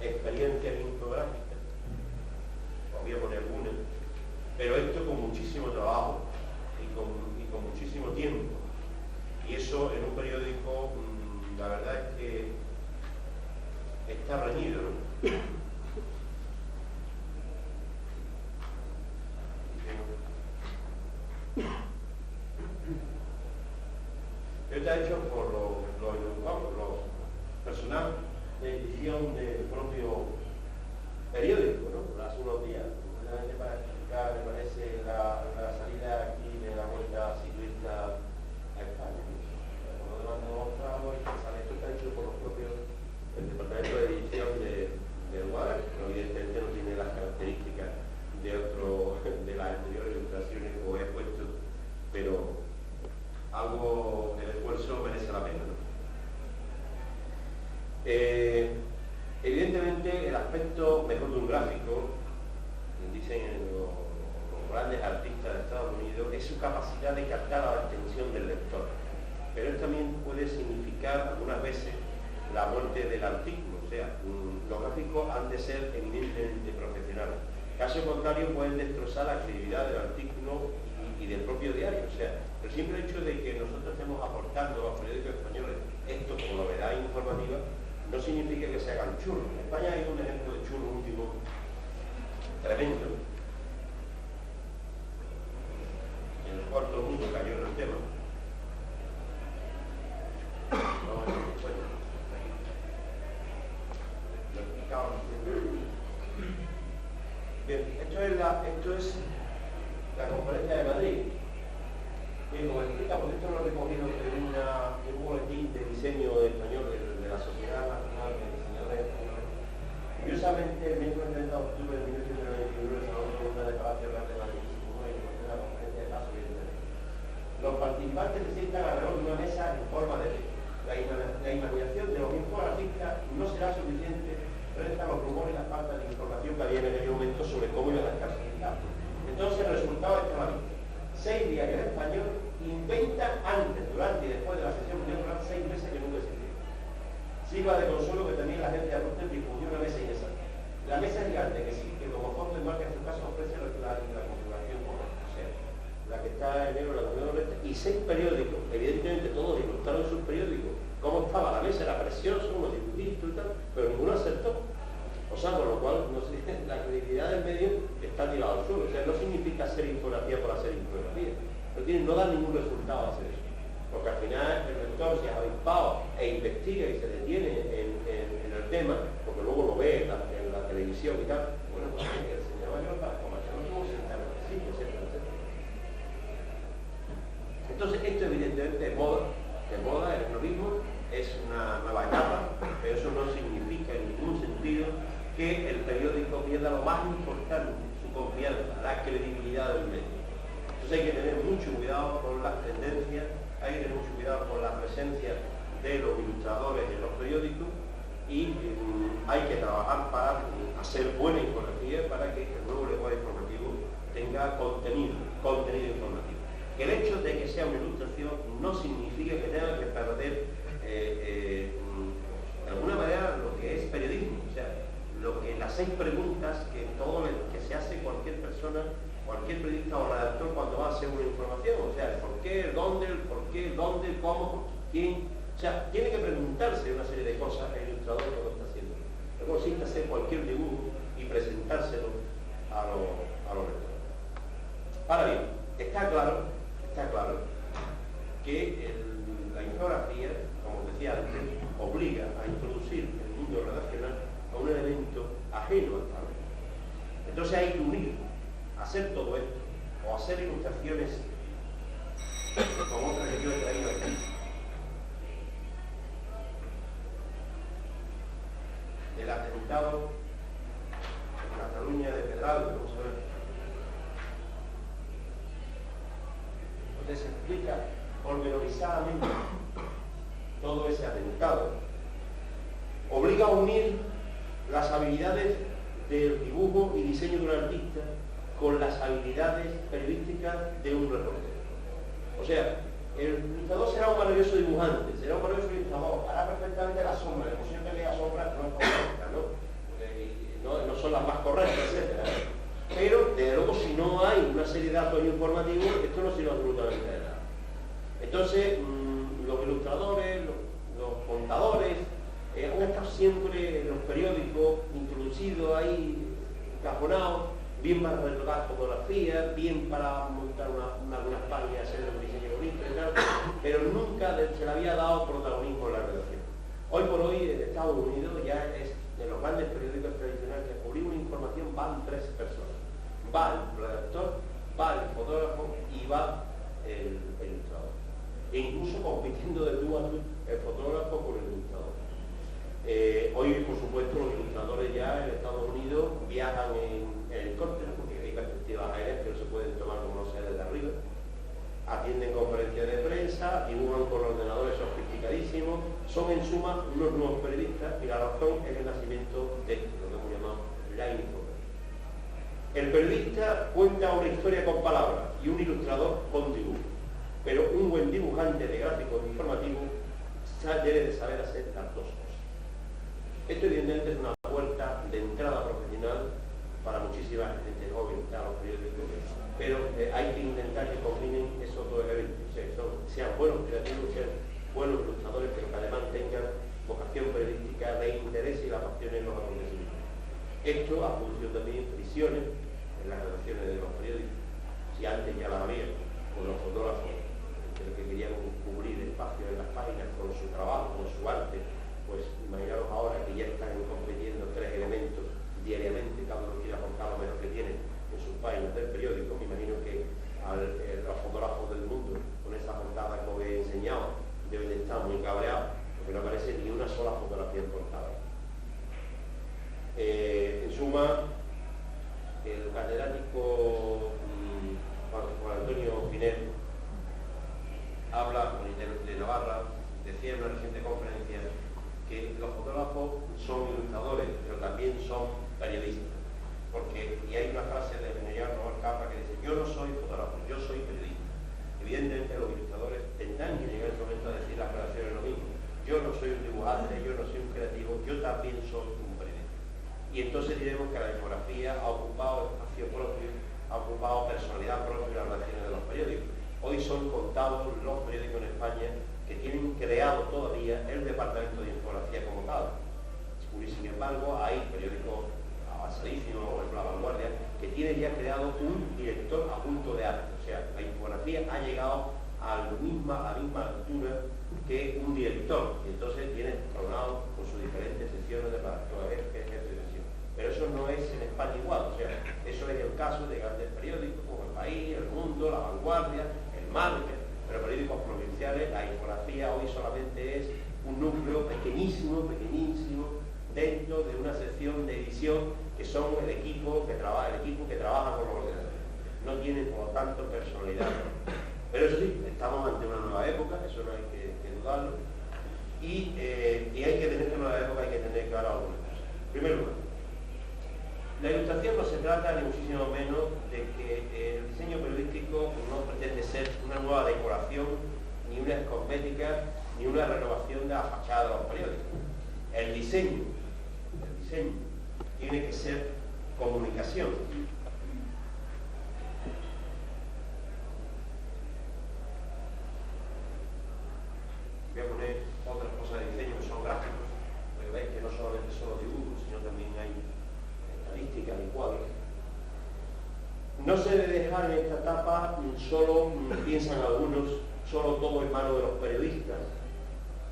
experiencias infográficas, os voy a poner algunas, pero esto con muchísimo trabajo y con muchísimo tiempo. Y eso en un periódico, la verdad es que está reñido, ¿no? Esto está hecho por los personal de edición del propio periódico, ¿no? Hace unos días, justamente para explicar, me parece, la salida aquí de la Vuelta Ciclista a España. Lo demás no mostramos y esto está hecho por los propios del departamento de edición del Guadalete, pero evidentemente no tiene las características de las anteriores ilustraciones que os he puesto, pero algo del esfuerzo merece la pena, ¿no? Evidentemente el aspecto mejor de un gráfico, dicen los grandes artistas de Estados Unidos, es su capacidad de captar la atención del lector, pero esto también puede significar algunas veces la muerte del artículo. O sea, los gráficos han de ser eminentemente profesionales, caso contrario pueden destrozar la credibilidad del artículo y del propio diario. O sea, el simple hecho de que nosotros estemos aportando a los periódicos españoles esto como novedad informativa, no significa que se hagan churros. En España hay un ejemplo de churro último tremendo, en el cual todo el mundo cayó en el tema. Bien, esto es la conferencia de Madrid. Bien, como explica, porque esto lo he recogido de un boletín de diseño español de la Sociedad Nacional de Diseñadores Españoles. Curiosamente, el miércoles 30 de octubre de 1929, el Salón de Palacio Real de Madrid se la conferencia de paso. Los participantes se sientan alrededor de una mesa en forma de T. La imaginación de los mismos artistas no será suficiente frente a los rumores y la falta de información que había en aquel momento sobre cómo iban a estar. Entonces el resultado está a la vista. 6 diarios españoles inventan antes, durante y después de la sesión electoral 6 meses que nunca existieron. Sirva de consuelo que también la gente de Abruzos difundió una mesa inexacta. La mesa gigante que sí, que como fondo de marca en su caso ofrece la configuración correcta, o sea, la que está en negro, la de recta, y 6 periódicos, evidentemente todos ilustraron sus periódicos, cómo estaba la mesa, era precioso, unos dibujitos y tal, pero ninguno acertó. O sea, por lo cual no sé, la credibilidad del medio está tirada al suelo. O sea, no significa hacer infografía por hacer infografía. No da ningún resultado hacer eso. Porque al final el lector se ha avispado e investiga y se detiene en el tema, porque luego lo ve en la televisión y tal. Bueno, pues el señor mayor como que no tuvo sentar en el sitio, etcétera, etcétera. Entonces esto evidentemente es moda, es lo mismo, es una nueva etapa, pero eso no significa en ningún sentido que el periódico pierda lo más importante, su confianza, la credibilidad del medio. Entonces hay que tener mucho cuidado con las tendencias, hay que tener mucho cuidado con la presencia de los ilustradores en los periódicos y hay que trabajar para hacer buena infografía para que el nuevo lenguaje informativo tenga contenido informativo. El hecho de que sea una ilustración no significa que tenga que perder de alguna manera lo que es periodismo, o sea, las 6 preguntas que se hace cualquier persona, cualquier periodista o redactor cuando va a hacer una información, o sea, el por qué, el dónde, el cómo, quién, o sea, tiene que preguntarse una serie de cosas el ilustrador cuando está haciendo. No consiste hacer cualquier dibujo y presentárselo a los lectores. Ahora bien, está claro que la infografía, como decía antes, obliga a introducir el mundo redaccional a un elemento ajeno al tal. Entonces hay que unir, hacer todo esto, o hacer ilustraciones como otras que yo he traído aquí, del atentado en Cataluña de Pedralbes, vamos a ver, donde se explica pormenorizadamente todo ese atentado. Obliga a unir las habilidades del dibujo y diseño de un artista con las habilidades periodísticas de un reportero. O sea, el ilustrador será un maravilloso dibujante, será un maravilloso ilustrador, hará perfectamente la sombra, la posición que le da sombra no es correcta, no son las más correctas, etc. Pero, desde luego, si no hay una serie de datos informativos, esto no sirve absolutamente de nada. Entonces, los ilustradores, los contadores, han estado siempre en los periódicos, introducidos ahí, encajonados, bien para relevar fotografías, bien para montar algunas páginas, hacer un diseño bonito y tal, pero nunca se le había dado protagonismo en la redacción. Hoy por hoy, en Estados Unidos ya es de los grandes periódicos tradicionales que cubrir una información van 3 personas. Va el redactor, va el fotógrafo y va el ilustrador. E incluso compitiendo de tú a tú el fotógrafo con el ilustrador. Hoy, por supuesto, los ilustradores ya en Estados Unidos viajan en helicóptero, porque hay perspectivas aéreas que no se pueden tomar como no sea desde arriba, atienden conferencias de prensa, dibujan con ordenadores sofisticadísimos, son en suma unos nuevos periodistas y la razón es el nacimiento de lo que hemos llamado la infografía. El periodista cuenta una historia con palabras y un ilustrador con dibujo, pero un buen dibujante de gráficos informativos debe de saber hacer las dos cosas. Esto evidentemente es una puerta de entrada profesional para muchísima gente joven a los periódicos, pero hay que intentar que combinen esos dos elementos, o sea, sean buenos creativos, sean buenos ilustradores, pero que además Esto ha producido también frisiones en las redacciones de los periódicos, si antes ya la había, con los fotógrafos que querían cubrir espacios en las páginas con su trabajo, con su arte, pues imaginaros ahora que ya están compitiendo 3 elementos diariamente, cada uno quiere aportar lo mejor que tiene en sus páginas del periódico. Me imagino que los fotógrafos del mundo, con esa portada que os he enseñado, deben de estar muy cabreados, porque no aparece ni una sola fotografía en portada. En suma, el catedrático Juan Antonio Pinel habla de Navarra, decía en una reciente conferencia que los fotógrafos son ilustradores, pero también son periodistas. Y hay una frase de Benedict Robert Capa que dice: yo no soy fotógrafo, yo soy periodista. Evidentemente los ilustradores tendrán que llegar el momento a decir las relaciones lo mismo. Yo no soy un dibujante, yo no soy un creativo, yo también soy un periodista. Y entonces diremos que la infografía ha ocupado espacio propio, ha ocupado personalidad propia en las relaciones de los periódicos. Hoy son contados los periódicos en España que tienen creado todavía el departamento de infografía como tal. Y sin embargo, hay periódicos avanzadísimos, como La Vanguardia, que tienen ya creado un director adjunto de arte. O sea, la infografía ha llegado a la misma altura que un director, y entonces tiene coronado con sus diferentes secciones de redacción, que es sección. Pero eso no es en España igual, o sea, eso es el caso de grandes periódicos como El País, El Mundo, La Vanguardia, El Marca, pero periódicos provinciales, la infografía hoy solamente es un núcleo pequeñísimo dentro de una sección de edición que son el equipo que trabaja con los ordenadores. No tienen, por lo tanto, personalidad. Pero eso sí, estamos ante una nueva época, eso no hay que dudarlo, y hay que tener esta nueva época, hay que tener claro algunas cosas. En primer lugar, la ilustración no se trata ni muchísimo menos de que el diseño periodístico no pretende ser una nueva decoración, ni una cosmética, ni una renovación de la fachada de los periódicos. El diseño tiene que ser comunicación. Voy a poner otras cosas de diseño que son gráficos, porque veis que no solamente son los dibujos, sino también hay estadísticas y cuadros. No se debe dejar en esta etapa solo, piensan algunos, solo todo en manos de los periodistas.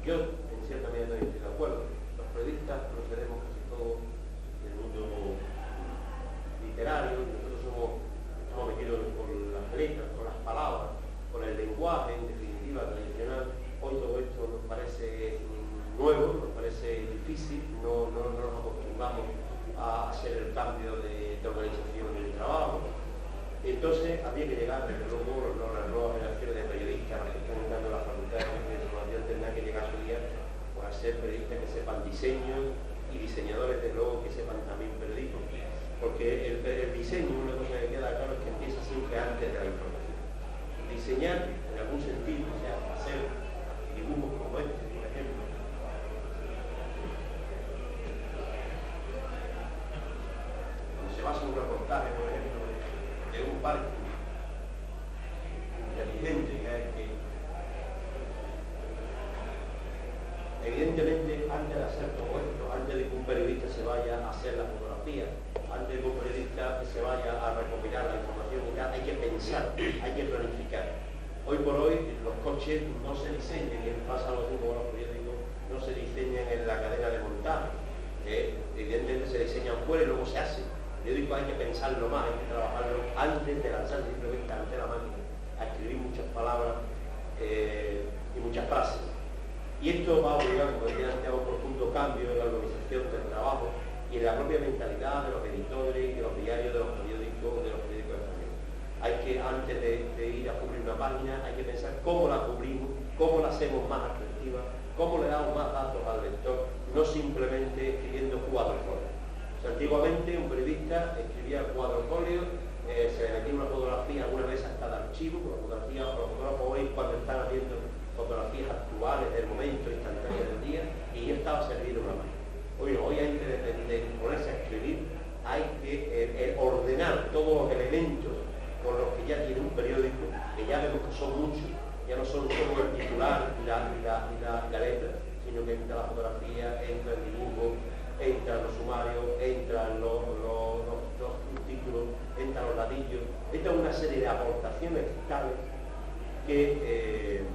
Yo, en cierta medida, también estoy de acuerdo. Los periodistas procedemos casi todos del mundo literario, nosotros estamos metidos con las letras, con las palabras, con el lenguaje, en definitiva, tradicional. Hoy todo esto nos parece nuevo, nos parece difícil, no nos acostumbramos a hacer el cambio de organización en el trabajo. Entonces habría que llegar, desde luego, las nuevas generaciones de periodistas, las que están entrando en la facultad de información, tendrán que llegar a su día pues, a ser periodistas que sepan diseño y diseñadores, desde luego, que sepan también periodismo. Porque el diseño, una cosa que queda claro es que empieza siempre antes de la información. Diseñar, en algún sentido, o sea, hacer dibujos como este, por ejemplo, cuando se basa en un reportaje, por ejemplo, de un parque inteligente, que evidentemente antes de hacer todo esto, antes de que un periodista se vaya a hacer la fotografía, antes de que un periodista se vaya a recopilar la información, hay que pensar, hay que planificar. Hoy por hoy los coches no se diseñan, y pasa lo mismo con los periódicos, no se diseñan en la cadena de montaje, evidentemente se diseñan fuera y luego se hacen. El periódico hay que pensarlo más, hay que trabajarlo antes de lanzar simplemente ante la máquina, a escribir muchas palabras y muchas frases. Y esto va a obligar, como decía antes, a un profundo cambio en la organización del trabajo y en la propia mentalidad de los editores y de los diarios de los periódicos españoles. Hay que, antes de ir a cubrir una página, hay que pensar cómo la cubrimos, cómo la hacemos más atractiva, cómo le damos más datos al lector, no simplemente escribiendo cuadrofolios. O sea, antiguamente un periodista escribía cuadrofolios, se le metía una fotografía, alguna vez hasta de archivo, con la fotografía, o los fotógrafos hoy cuando están haciendo fotografías actuales del momento, instantáneas del día, y ya estaba servido una máquina. Hoy antes de ponerse a escribir, hay que ordenar todos los elementos con los que ya tiene un periódico, que ya vemos que son muchos, ya no son solo el titular y la letra, sino que entra la fotografía, entra el dibujo, entran los sumarios, entran los de aportaciones tales que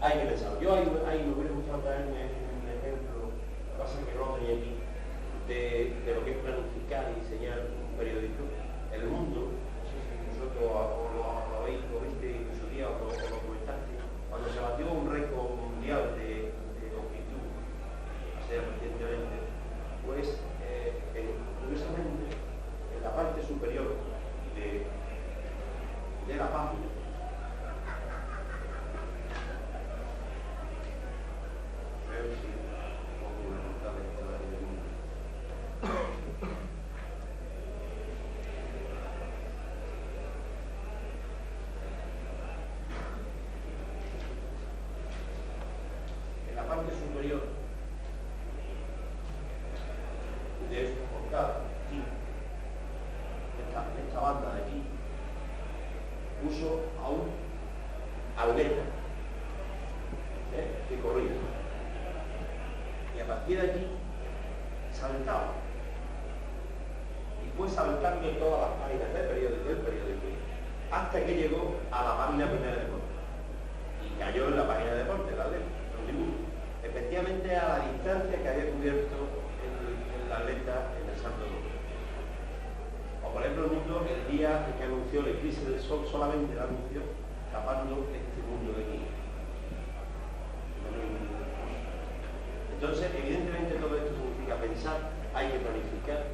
hay que pensar. Yo me hubiera gustado traer un ejemplo, lo que pasa es que no lo tenía aquí, de lo que es planificar y diseñar un periódico. El Mundo, no sé si vosotros lo viste en su día o lo comentaste, cuando se batió un récord mundial de longitud, hace recientemente, pues curiosamente en la parte superior de la página superior de esta portada, aquí, esta banda de aquí, puso a un atleta que corría. Y a partir de aquí saltaba. Y fue saltando en todas las páginas del periódico, hasta que llegó a la página primera de deporte. Y cayó en la página de deporte, la ley. Efectivamente a la distancia que había cubierto el atleta en el Santo Domingo. O por ejemplo el Mundo, el día que anunció el eclipse del sol, solamente la anunció tapando este mundo de aquí. Entonces, evidentemente todo esto significa pensar, hay que planificar,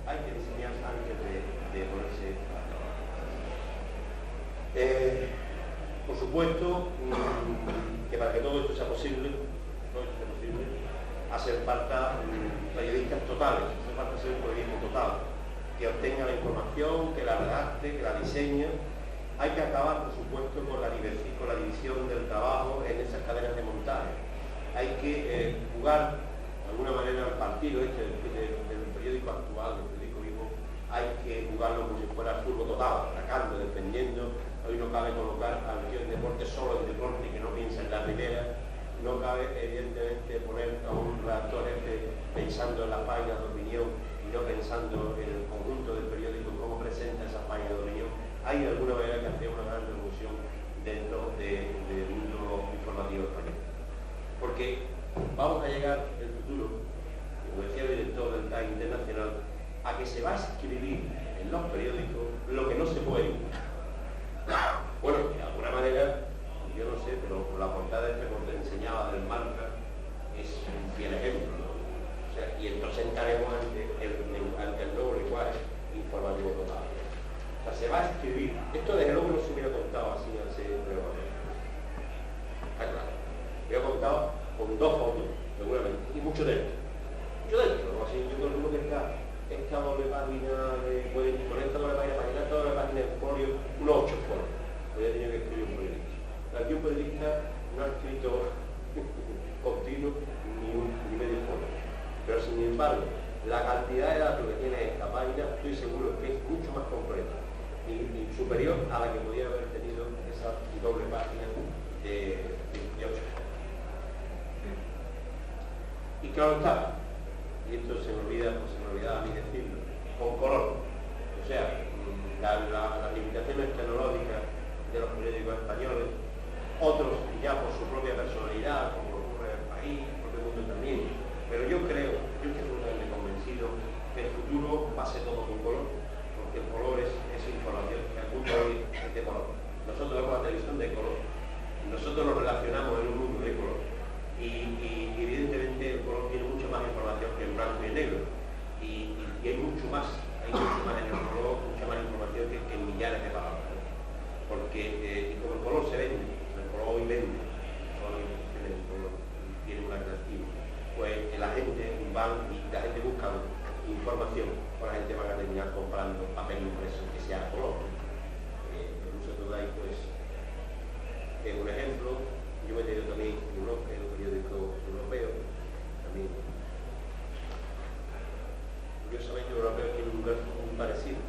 hay que diseñar antes de ponerse a trabajar. Por supuesto, que para que todo esto sea posible, hacer falta periodistas totales, hace falta ser un periodismo total, que obtenga la información, que la redacte, que la diseñe. Hay que acabar, por supuesto, con la división del trabajo en esas cadenas de montaje. Hay que jugar, de alguna manera, el partido del periódico actual, del periódico vivo, hay que jugarlo como si fuera fútbol total, atacando, defendiendo. Hoy no cabe colocar al tío del deporte solo el deporte que no piensa en la primera. No cabe, evidentemente, poner a un redactor pensando en las páginas de opinión y no pensando en el conjunto del periódico, cómo presenta esas páginas de opinión. Hay de alguna manera que hacer una gran revolución dentro del mundo informativo español. Porque vamos a llegar en el futuro, como decía el director del Time Internacional, a que se va a escribir en los periódicos lo que no se puede. Bueno, de alguna manera, yo no sé, pero la portada que te enseñaba del Marca es un fiel ejemplo, ¿no? O sea, y entonces entraremos ante el nuevo lenguaje informativo total. O sea, se va a escribir. Esto desde luego no se hubiera contado así en ese programa. Está claro. Hubiera contado con dos fotos, seguramente, y mucho dentro. Mucho dentro, ¿no? Así yo creo que esta doble página con esta doble página de folio, unos 8 folios. Habría tenido que escribir un periodista. Aquí un periodista no ha escrito continuo ni medio folio. Pero sin embargo, la cantidad de datos que tiene esta página, estoy seguro que es mucho más completa y superior a la que podía haber tenido esa doble página de 28 folios. Y claro está, y esto se me olvida a mí decirlo, con color. O sea, las limitaciones tecnológicas de los periódicos españoles, otros ya por su propia personalidad, como ocurre en el país, por el mundo también. Pero yo estoy absolutamente convencido que el futuro va a ser todo con color, porque el color es información, que el mundo hoy es de color. Nosotros vemos la televisión de color, nosotros nos relacionamos en un mundo de color. Y evidentemente el color tiene mucha más información que el blanco y el negro. Y hay mucho más en el color, mucha más información que en millares de palabras. Porque como el color se vende, el color hoy vende, el color tiene un atractivo, pues la gente busca información, pues la gente va a terminar comprando papel impreso que sea color. El uso de ahí, pues, es un ejemplo. Yo me he tenido también en los periódicos europeos, también. Curiosamente, los europeos tienen un gráfico muy parecido,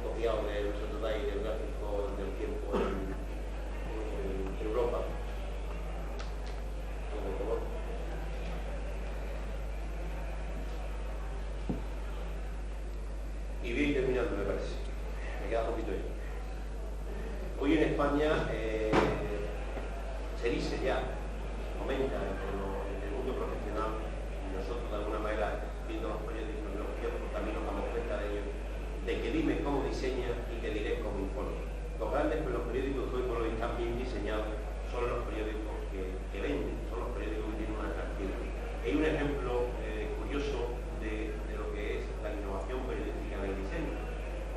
copiado de nosotros de ahí, del gráfico del tiempo en Europa, con el color. España se dice ya, se comenta en el mundo profesional, y nosotros de alguna manera, viendo los periódicos y los kioscos, también nos damos cuenta de ello, de que dime cómo diseña y te diré cómo informa. Los grandes los periódicos que hoy por hoy están bien diseñados son los periódicos que venden, son los periódicos que tienen una atracción. Hay un ejemplo curioso de lo que es la innovación periodística en el diseño.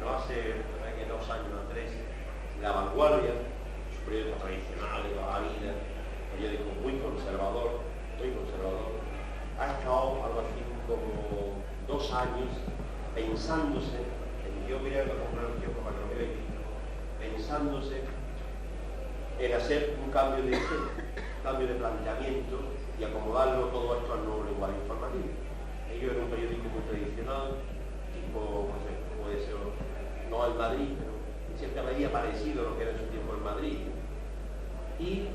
No hace 2 años o 3, La Vanguardia, su periódico tradicional de toda la vida, periódico muy conservador, ha estado algo así como 2 años pensándose, yo miré a comprar un tiempo para que lo veáis, pensándose en hacer un cambio de diseño, un cambio de planteamiento y acomodarlo todo esto al nuevo lenguaje informativo. Ellos eran un periódico muy tradicional, tipo, no sé, puede ser, no el Madrid, pero en cierta medida parecido a lo que era en su tiempo el Madrid. Y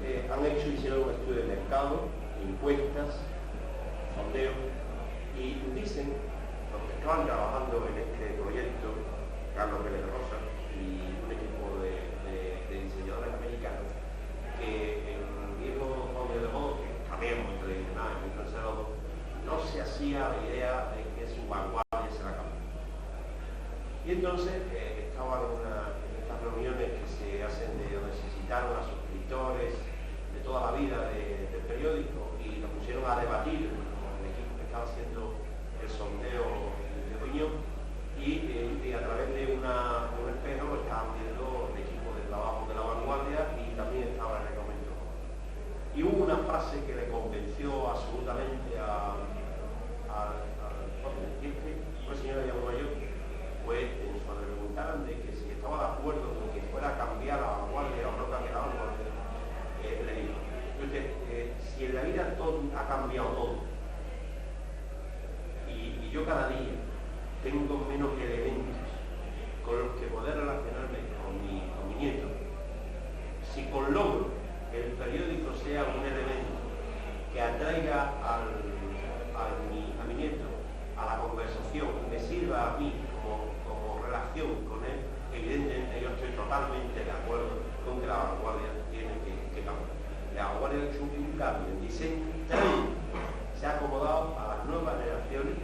hicieron un estudio de mercado, encuestas, sondeos, y dicen, los que estaban trabajando en este proyecto, Carlos Pérez Rosa y un equipo de diseñadores americanos, que el viejo código de modo, que también muy tradicional, muy conservador, no se hacía la idea de que su vanguardia se la cambió. Y entonces estaban en estas reuniones que se hacen donde se citaron a suscriptores de toda la vida del periódico y lo pusieron a debatir con el equipo que estaba haciendo el sondeo de opinión y a través de un espejo estaban viendo el equipo de trabajo de La Vanguardia y también estaba el reglamento. Y hubo una frase que le convenció absolutamente una señora ya mayor, pues cuando le preguntaron de que si estaba de acuerdo con que fuera a cambiar La Vanguardia o no cambiar La Vanguardia, le digo, si en la vida todo ha cambiado todo y yo cada día tengo menos elementos con los que poder relacionarme con mi nieto, si con logro que el periódico sea un elemento que atraiga a mi nieto a la conversación, me sirva a mí como relación con él, evidentemente yo estoy totalmente de acuerdo con que La Vanguardia tiene que cambiar. La Vanguardia ha hecho un cambio en diseño tremendo, se ha acomodado a las nuevas generaciones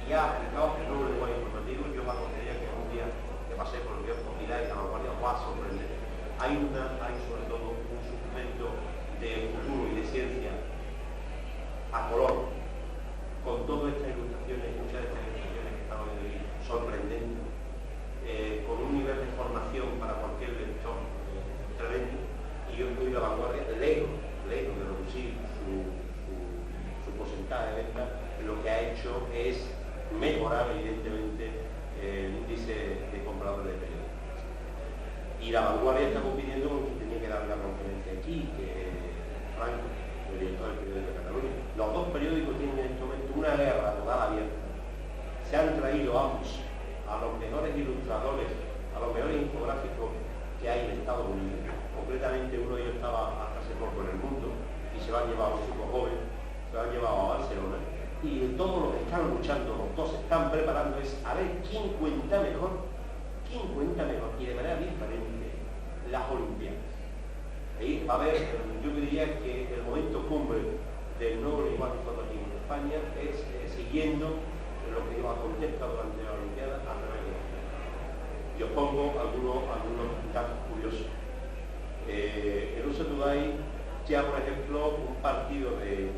y ha aplicado el nuevo lenguaje informativo. Yo me aconsejaría que un día que pasé por el kiosco miráis La Vanguardia, os va a sorprender. Hay sobre todo un suplemento de futuro y de ciencia a color, con todas estas ilustraciones, muchas de estas ilustraciones que estaban ahí sorprendentes, con un nivel de formación para cualquier lector tremendo. Y yo estoy La Vanguardia, lejos de reducir su porcentaje de venta, lo que ha hecho es mejorar evidentemente el índice de compradores de periódicos. Y La Vanguardia está compitiendo con quien tenía que dar la conferencia aquí, que Franco, el director del periódico de Cataluña. Los dos periódicos tienen en este momento una guerra total abierta. Se han traído ambos a los mejores ilustradores, a los mejores infográficos que hay en Estados Unidos. Concretamente uno de ellos estaba hasta hace poco en el Mundo y se lo han llevado a un chico joven, se lo han llevado a Barcelona. Y todos los que están luchando, los dos se están preparando es a ver quién cuenta mejor y de manera diferente las Olimpiadas. Ahí va a haber, yo diría que el momento cumbre del nuevo lenguaje informativo en España es siguiendo lo que nos acontezca durante la Olimpiada a través de la. Yo pongo algunos datos curiosos. En USA Today ya, por ejemplo, un partido de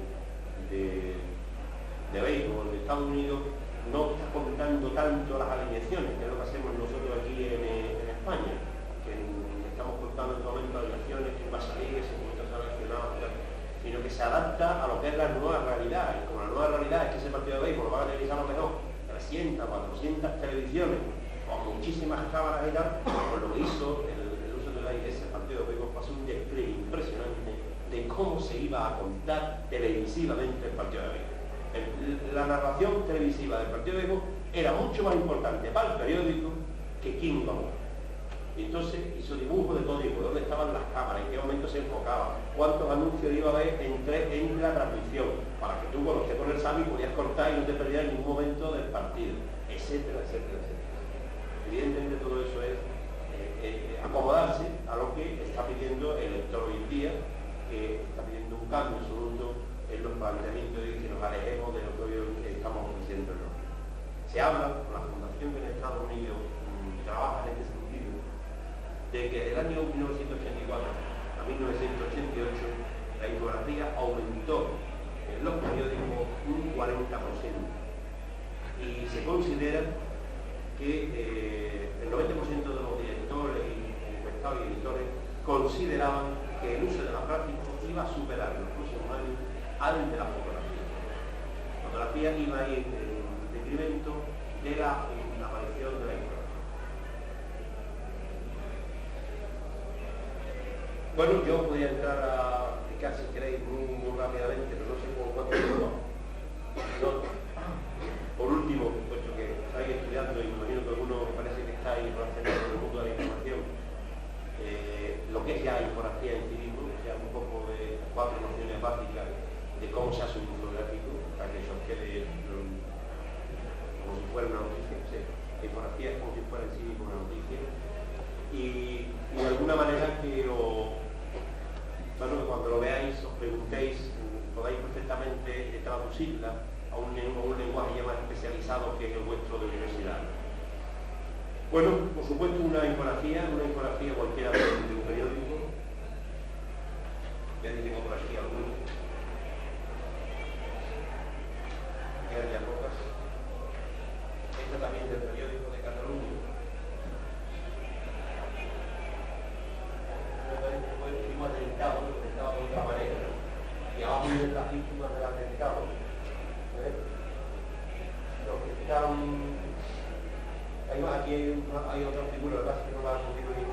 béisbol de Estados Unidos no está contando tanto las alineaciones, que es lo que hacemos nosotros aquí en España, que estamos contando en este momento alineaciones, quién va a salir, ese momento se ha relacionado, sino que se adapta a lo que es la nueva realidad. Y como la nueva realidad es que ese partido de béisbol lo van a televisar a lo mejor 300, 400 televisiones, con muchísimas cámaras y tal, pues lo que hizo el uso de ese partido de béisbol pasó un despliegue impresionante de cómo se iba a contar televisivamente el partido de béisbol. La narración televisiva del partido de béisbol era mucho más importante para el periódico que quién iba a jugar. Y entonces hizo dibujos de todo tipo, de dónde estaban las cámaras, en qué momento se enfocaba, cuántos anuncios iba a haber entre la transmisión, para que tú cuando estés con el Sami podías cortar y no te perdieras ningún momento del partido, etcétera, etcétera, etcétera. Evidentemente todo eso es acomodarse a lo que está pidiendo el lector hoy en día, que está pidiendo un cambio absoluto en los planteamientos y que nos alejemos de lo que hoy estamos diciendo. Se habla, con la Fundación que en Estados Unidos trabaja en este sentido, de que del año 1984 a 1988 la infografía aumentó en los periódicos un 40%. Y se considera que el 90% de los directores y encuestados y editores consideraban que el uso de la gráfica iba a superar en los próximos años al de la fotografía. La fotografía iba a ir en detrimento de la aparición de la infografía. Bueno, yo podría entrar a explicar si queréis muy rápidamente, pero no sé por cuánto tiempo. Por último, puesto que estáis estudiando y me imagino que algunos parece que estáis relacionados con el mundo de la información, lo que es ya infografía en civismo, que sea un poco de 4 nociones básicas de cómo se hace un infográfico, para que eso os quede como si fuera una noticia. O sea, la infografía es como si fuera en sí una noticia. Y de alguna manera que cuando lo veáis os preguntéis, podáis perfectamente traducirla a un lenguaje ya más especializado que es el vuestro de universidad. Bueno, por supuesto una infografía cualquiera de un periódico. Ya tengo por aquí algunos. Quedan ya pocas. Esta también del periódico de Cataluña. Fuimos atentados de otra manera. Y abajo de las víctimas del atentado. Los que están... Aquí hay otra figura, ¿verdad? Que no la han podido ir.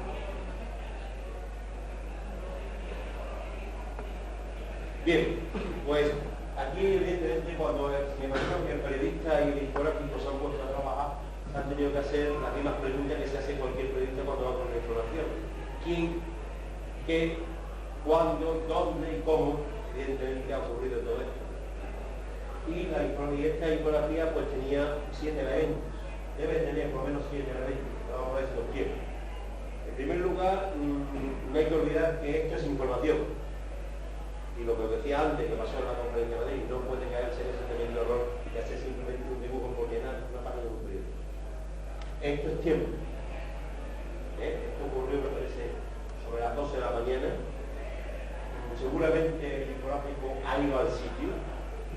Bien, pues aquí evidentemente cuando me imagino que el periodista y el infográfico se han puesto a trabajar, han tenido que hacer las mismas preguntas que se hace cualquier periodista cuando va con la información. ¿Quién? ¿Qué? ¿Cuándo? ¿Dónde? ¿Y cómo? Evidentemente ha ocurrido todo esto. Y esta infografía pues tenía 7 elementos. Debe tener por lo menos 7 elementos. Vamos a ver si los tiene. En primer lugar, no hay que olvidar que esto es información. Y lo que os decía antes, que pasó en la conferencia de Madrid, no puede caerse en ese tremendo error de hacer simplemente un dibujo por llenar una página de un periódico. Esto es tiempo. Esto ocurrió, me parece, sobre las 12 de la mañana. Seguramente el infográfico ha ido al sitio.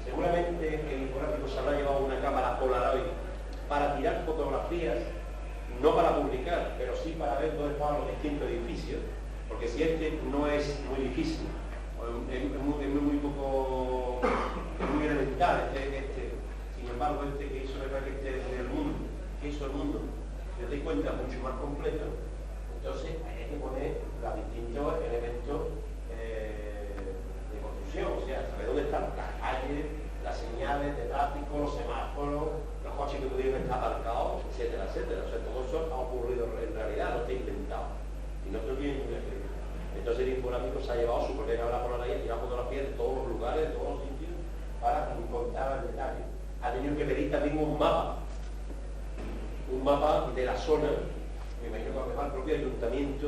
Seguramente el infográfico se habrá llevado una cámara Polaroid para tirar fotografías, no para publicar, pero sí para ver dónde estaban los distintos edificios, porque si este no es muy difícil, es muy poco, es muy elemental, sin embargo que hizo el mundo, que hizo el mundo, si os dais cuenta, mucho más completo. Entonces hay que poner los distintos elementos de construcción, o sea, saber dónde están las calles, las señales de tráfico, los semáforos, los coches que pudieron estar aparcados, etcétera, etcétera. O sea, todo eso ha ocurrido en realidad, no está inventado. Y no se tiene ningún efecto. Entonces el infográfico se ha llevado su propia cámara por ahí, tirado fotografías de todos los lugares, de todos los sitios, para contar el detalle. Ha tenido que pedir también un mapa de la zona, me imagino que va a dejar el propio ayuntamiento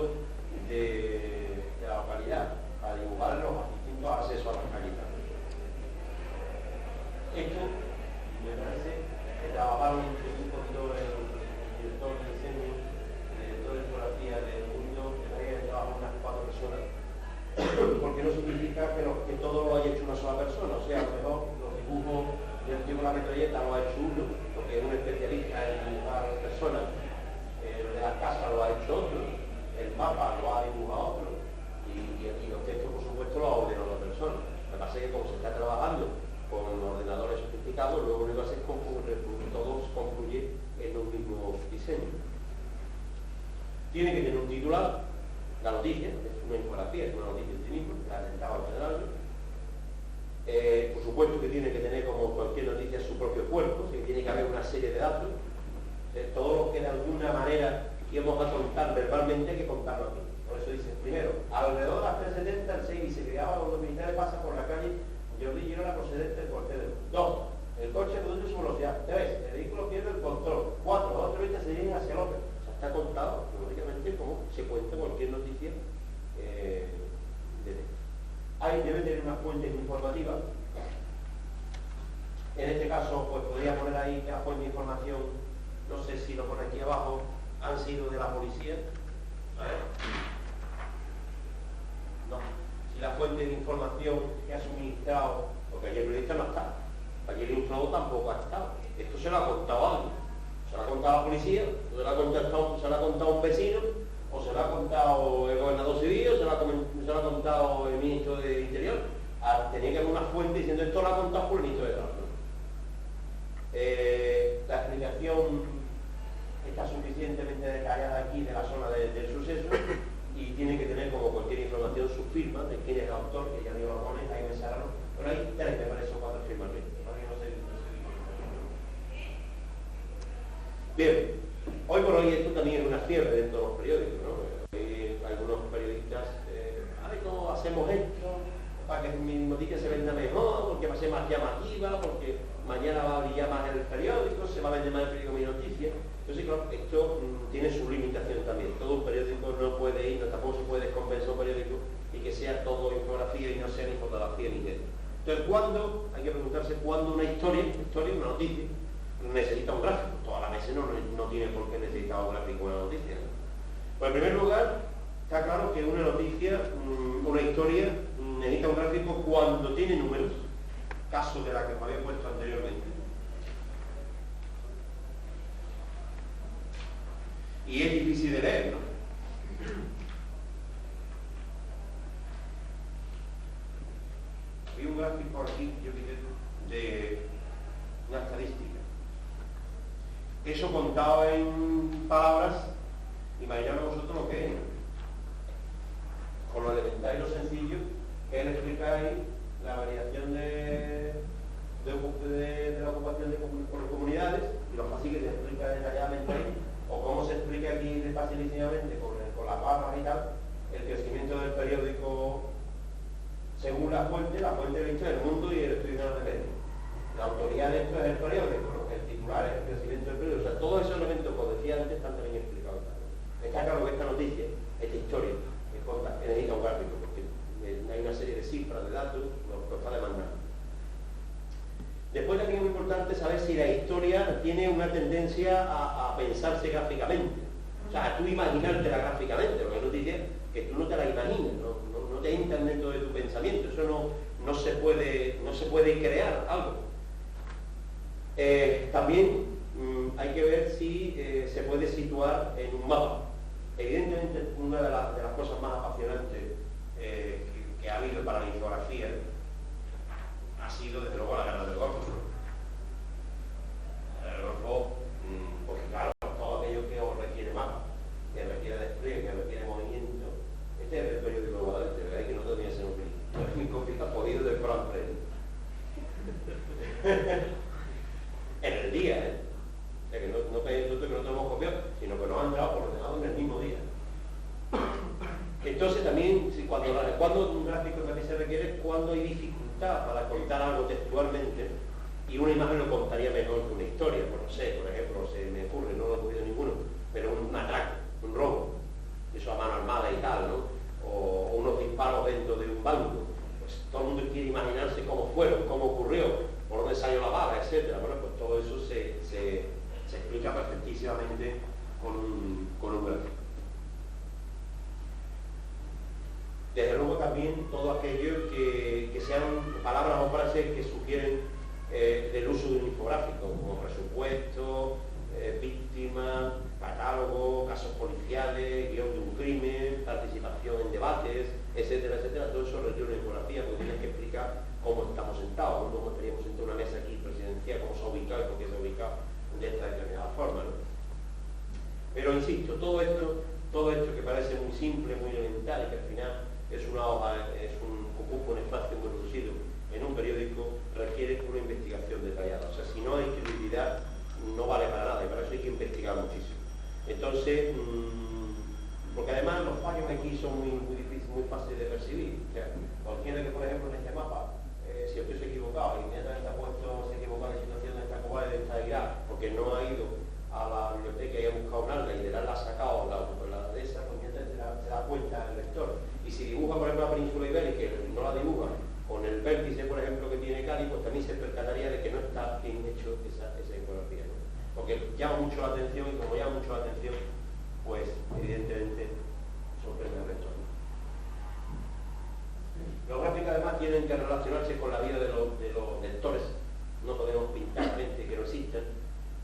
de la localidad, para dibujar los distintos accesos a las calles. Esto me parece que trabajaron un poquito el director de diseño, el director de fotografía del mundo, que había trabajado unas 4 personas, porque no significa que todo lo haya hecho una sola persona. O sea, a lo mejor los dibujos del tío con la metralleta lo ha hecho uno, porque es un especialista en dibujar personas, el de la casa lo ha hecho otro, el mapa lo ha dibujado otro, y los textos, por supuesto, lo ha ordenado otra persona. Lo que pasa es que como se está trabajando con ordenadores sofisticados, luego lo que hace es que todos confluyen en un mismo diseño. Tiene que tener un titular, la noticia, es una infografía, es una noticia en sí misma, la atentado al general. Por supuesto que tiene que tener, como cualquier noticia, su propio cuerpo, que tiene que haber una serie de datos. Todo lo que de alguna manera íbamos a contar verbalmente hay que contarlo aquí. Por eso dice, primero, alrededor de las 3:70 el 6 se creaba cuando los militares pasan por la calle Jordi Girona procedente del cuartel. 2. El coche conduce su velocidad. 3. El vehículo pierde el control. 4. Los motoristas se dirigen hacia el otro. O sea, está contado, lógicamente, como se cuenta con fuentes informativas. En este caso, pues podría poner ahí que la fuente de información, no sé si lo pone aquí abajo, han sido de la policía. A ver. No. Si la fuente de información que ha suministrado, porque allí el periodista no está, allí el infrado tampoco ha estado. Esto se lo ha contado alguien. Se lo ha contado la policía, se lo ha contado un vecino, o se lo ha contado el gobernador civil, o se lo ha contado el ministro del Interior. Tenía que haber una fuente diciendo esto lo ha contado por el ministro de Trabajo. La explicación está suficientemente detallada aquí de la zona del suceso y tiene que tener, como cualquier información, su firma de quién es el autor, que ya digo lo pone, ahí me salen, pero hay 3, me parece, o 4 firmas. Bien, hoy por hoy esto también es una fiebre dentro de los periódicos, ¿no? Algunos periodistas, a ver cómo hacemos esto, para que mi noticia se venda mejor, porque va a ser más llamativa, porque mañana va a brillar más el periódico, se va a vender más el periódico Mi Noticia. Entonces, claro, esto tiene su limitación también. Todo un periódico no puede ir, tampoco se puede descompensar un periódico y que sea todo infografía y no sea ni fotografía ni nada. Entonces, ¿cuándo? Hay que preguntarse cuándo una historia, una noticia, necesita un gráfico. Todas las veces no tiene por qué necesitar un gráfico una noticia, ¿no? Pues en primer lugar, está claro que una noticia, una historia, necesita un gráfico cuando tiene números, caso de la que os había puesto anteriormente. Y es difícil de leer, ¿no? Hay un gráfico aquí, yo quité, de una estadística. Eso contado en palabras, imaginad vosotros lo que es, con lo elemental y lo sencillo, que él explica ahí la variación de la ocupación por comunidades, y lo fácil que se explica detalladamente ahí, o cómo se explica aquí facilísimamente con las barras y tal, el crecimiento del periódico según la fuente de vista del mundo y el estudio de medios. La autoridad de esto es el periódico, ¿no? El titular es el crecimiento del periódico. O sea, todos esos elementos, como decía antes, están también explicados. Está claro que esta noticia, esta historia, que necesita un gráfico, porque hay una serie de cifras, de datos, lo está demandando. Después también es muy importante saber si la historia tiene una tendencia a pensarse gráficamente. O sea, a tú imaginártela gráficamente, lo que no te dice que tú no te la imaginas, no te entran dentro de tu pensamiento, eso no se puede crear algo. También hay que ver si se puede situar en un mapa. Evidentemente, una de las cosas más apasionantes que ha habido para la infografía ha sido, desde luego, la guerra del Golfo. El Golfo, porque claro, todo aquello que requiere mapa, que requiere despliegue, que requiere movimiento, este es el periódico de Guadalete, ¿verdad? Que no tenía ese nombre. No es mi copia podido del Fran Press. En el día, ¿eh? O sea, que no penséis que no tenemos copiado, sino que nos han entrado por ordenador en el mismo día. Entonces también, cuando un gráfico también se requiere, cuando hay dificultad para contar algo textualmente, y una imagen lo contaría mejor que una historia, pues no sé, por ejemplo, se me ocurre, no lo he ocurrido ninguno, pero un atraco, un robo, eso a mano armada y tal, ¿no? O unos disparos dentro de un banco, pues todo el mundo quiere imaginarse cómo fueron, cómo ocurrió, por dónde salió la bala, etcétera. Bueno, pues todo eso se explica perfectísimamente con un gráfico. Desde luego también todo aquello que sean palabras o frases que sugieren del uso de un infográfico, como presupuesto, víctima, catálogo, casos policiales, guión de un crimen, participación en debates, etcétera, etcétera. Todo eso requiere una infografía porque tienes que explicar cómo estamos sentados, cómo estaríamos sentados en una mesa aquí presidencial, cómo se ha ubicado y por qué se ha ubicado de esta determinada forma, ¿no? Pero insisto, todo esto que parece muy simple, muy elemental y que al final es una hoja, ocupa un espacio muy reducido en un periódico, requiere una investigación detallada. O sea, si no hay credibilidad, no vale para nada y para eso hay que investigar muchísimo. Entonces, porque además los fallos aquí son muy difíciles, muy fáciles de percibir. O sea, cualquiera que, por ejemplo, en este mapa, si usted se ha equivocado, inmediatamente ha puesto, se ha equivocado en la situación de esta Cobar de esta Irak, porque no ha ido a la biblioteca y ha buscado un alga y de la ha sacado la de esa, pues inmediatamente se da cuenta el lector. Y si dibuja, por ejemplo, la península ibérica y no la dibuja con el verde porque llama mucho la atención y como llama mucho la atención, pues evidentemente sorprende al resto. Los gráficos además tienen que relacionarse con la vida de los lectores. No podemos pintar gente que no exista,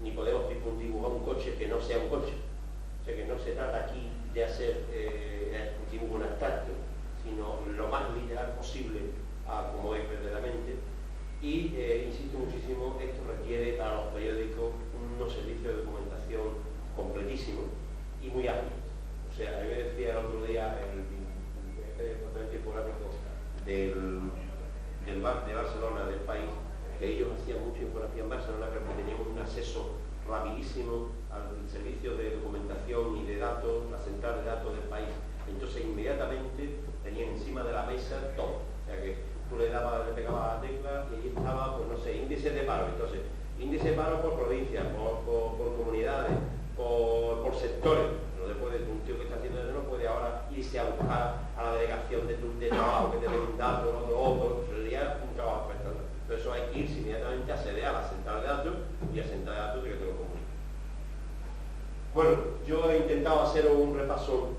ni podemos dibujar un coche que no sea un coche. O sea que no se trata aquí de hacer un dibujo en abstracto, sino lo más literal posible a como es verdaderamente. Y insisto muchísimo, esto requiere para los periódicos unos servicios de documentación completísimos y muy amplios. O sea, a mí me decía el otro día el departamento tipográfico de Barcelona, del país, que ellos hacían mucha infografía en Barcelona, pero que teníamos un acceso rapidísimo al servicio de documentación y de datos, la central de datos del país. Entonces inmediatamente tenían encima de la mesa todo. O sea que tú le pegabas a la tecla y ahí estaba, pues no sé, índices de paro. Entonces, índice de paro por provincias, por comunidades, por sectores. Un tío que está haciendo eso no puede ahora irse a buscar a la delegación de trabajo que te dé un dato o de otro, sería un trabajo perfecto. Entonces eso hay que irse inmediatamente a acceder a la central de datos y a central de datos de que te lo comunique. Bueno, yo he intentado hacer un repaso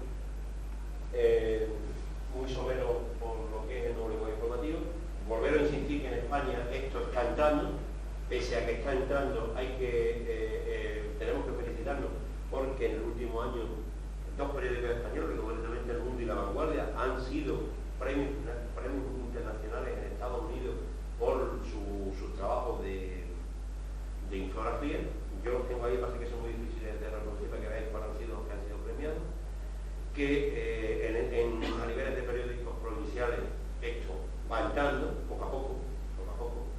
muy somero por lo que es el nuevo lenguaje informativo. Volver a insistir que en España esto está entrando, pese a que está entrando, tenemos que felicitarnos porque en el último año dos periódicos españoles, concretamente El Mundo y La Vanguardia, han sido premios internacionales en Estados Unidos por sus trabajos de infografía. Yo los tengo ahí, parece que son muy difíciles de reproducir para que veáis cuáles han sido los que han sido premiados. Que a niveles de periódicos provinciales esto va entrando poco a poco.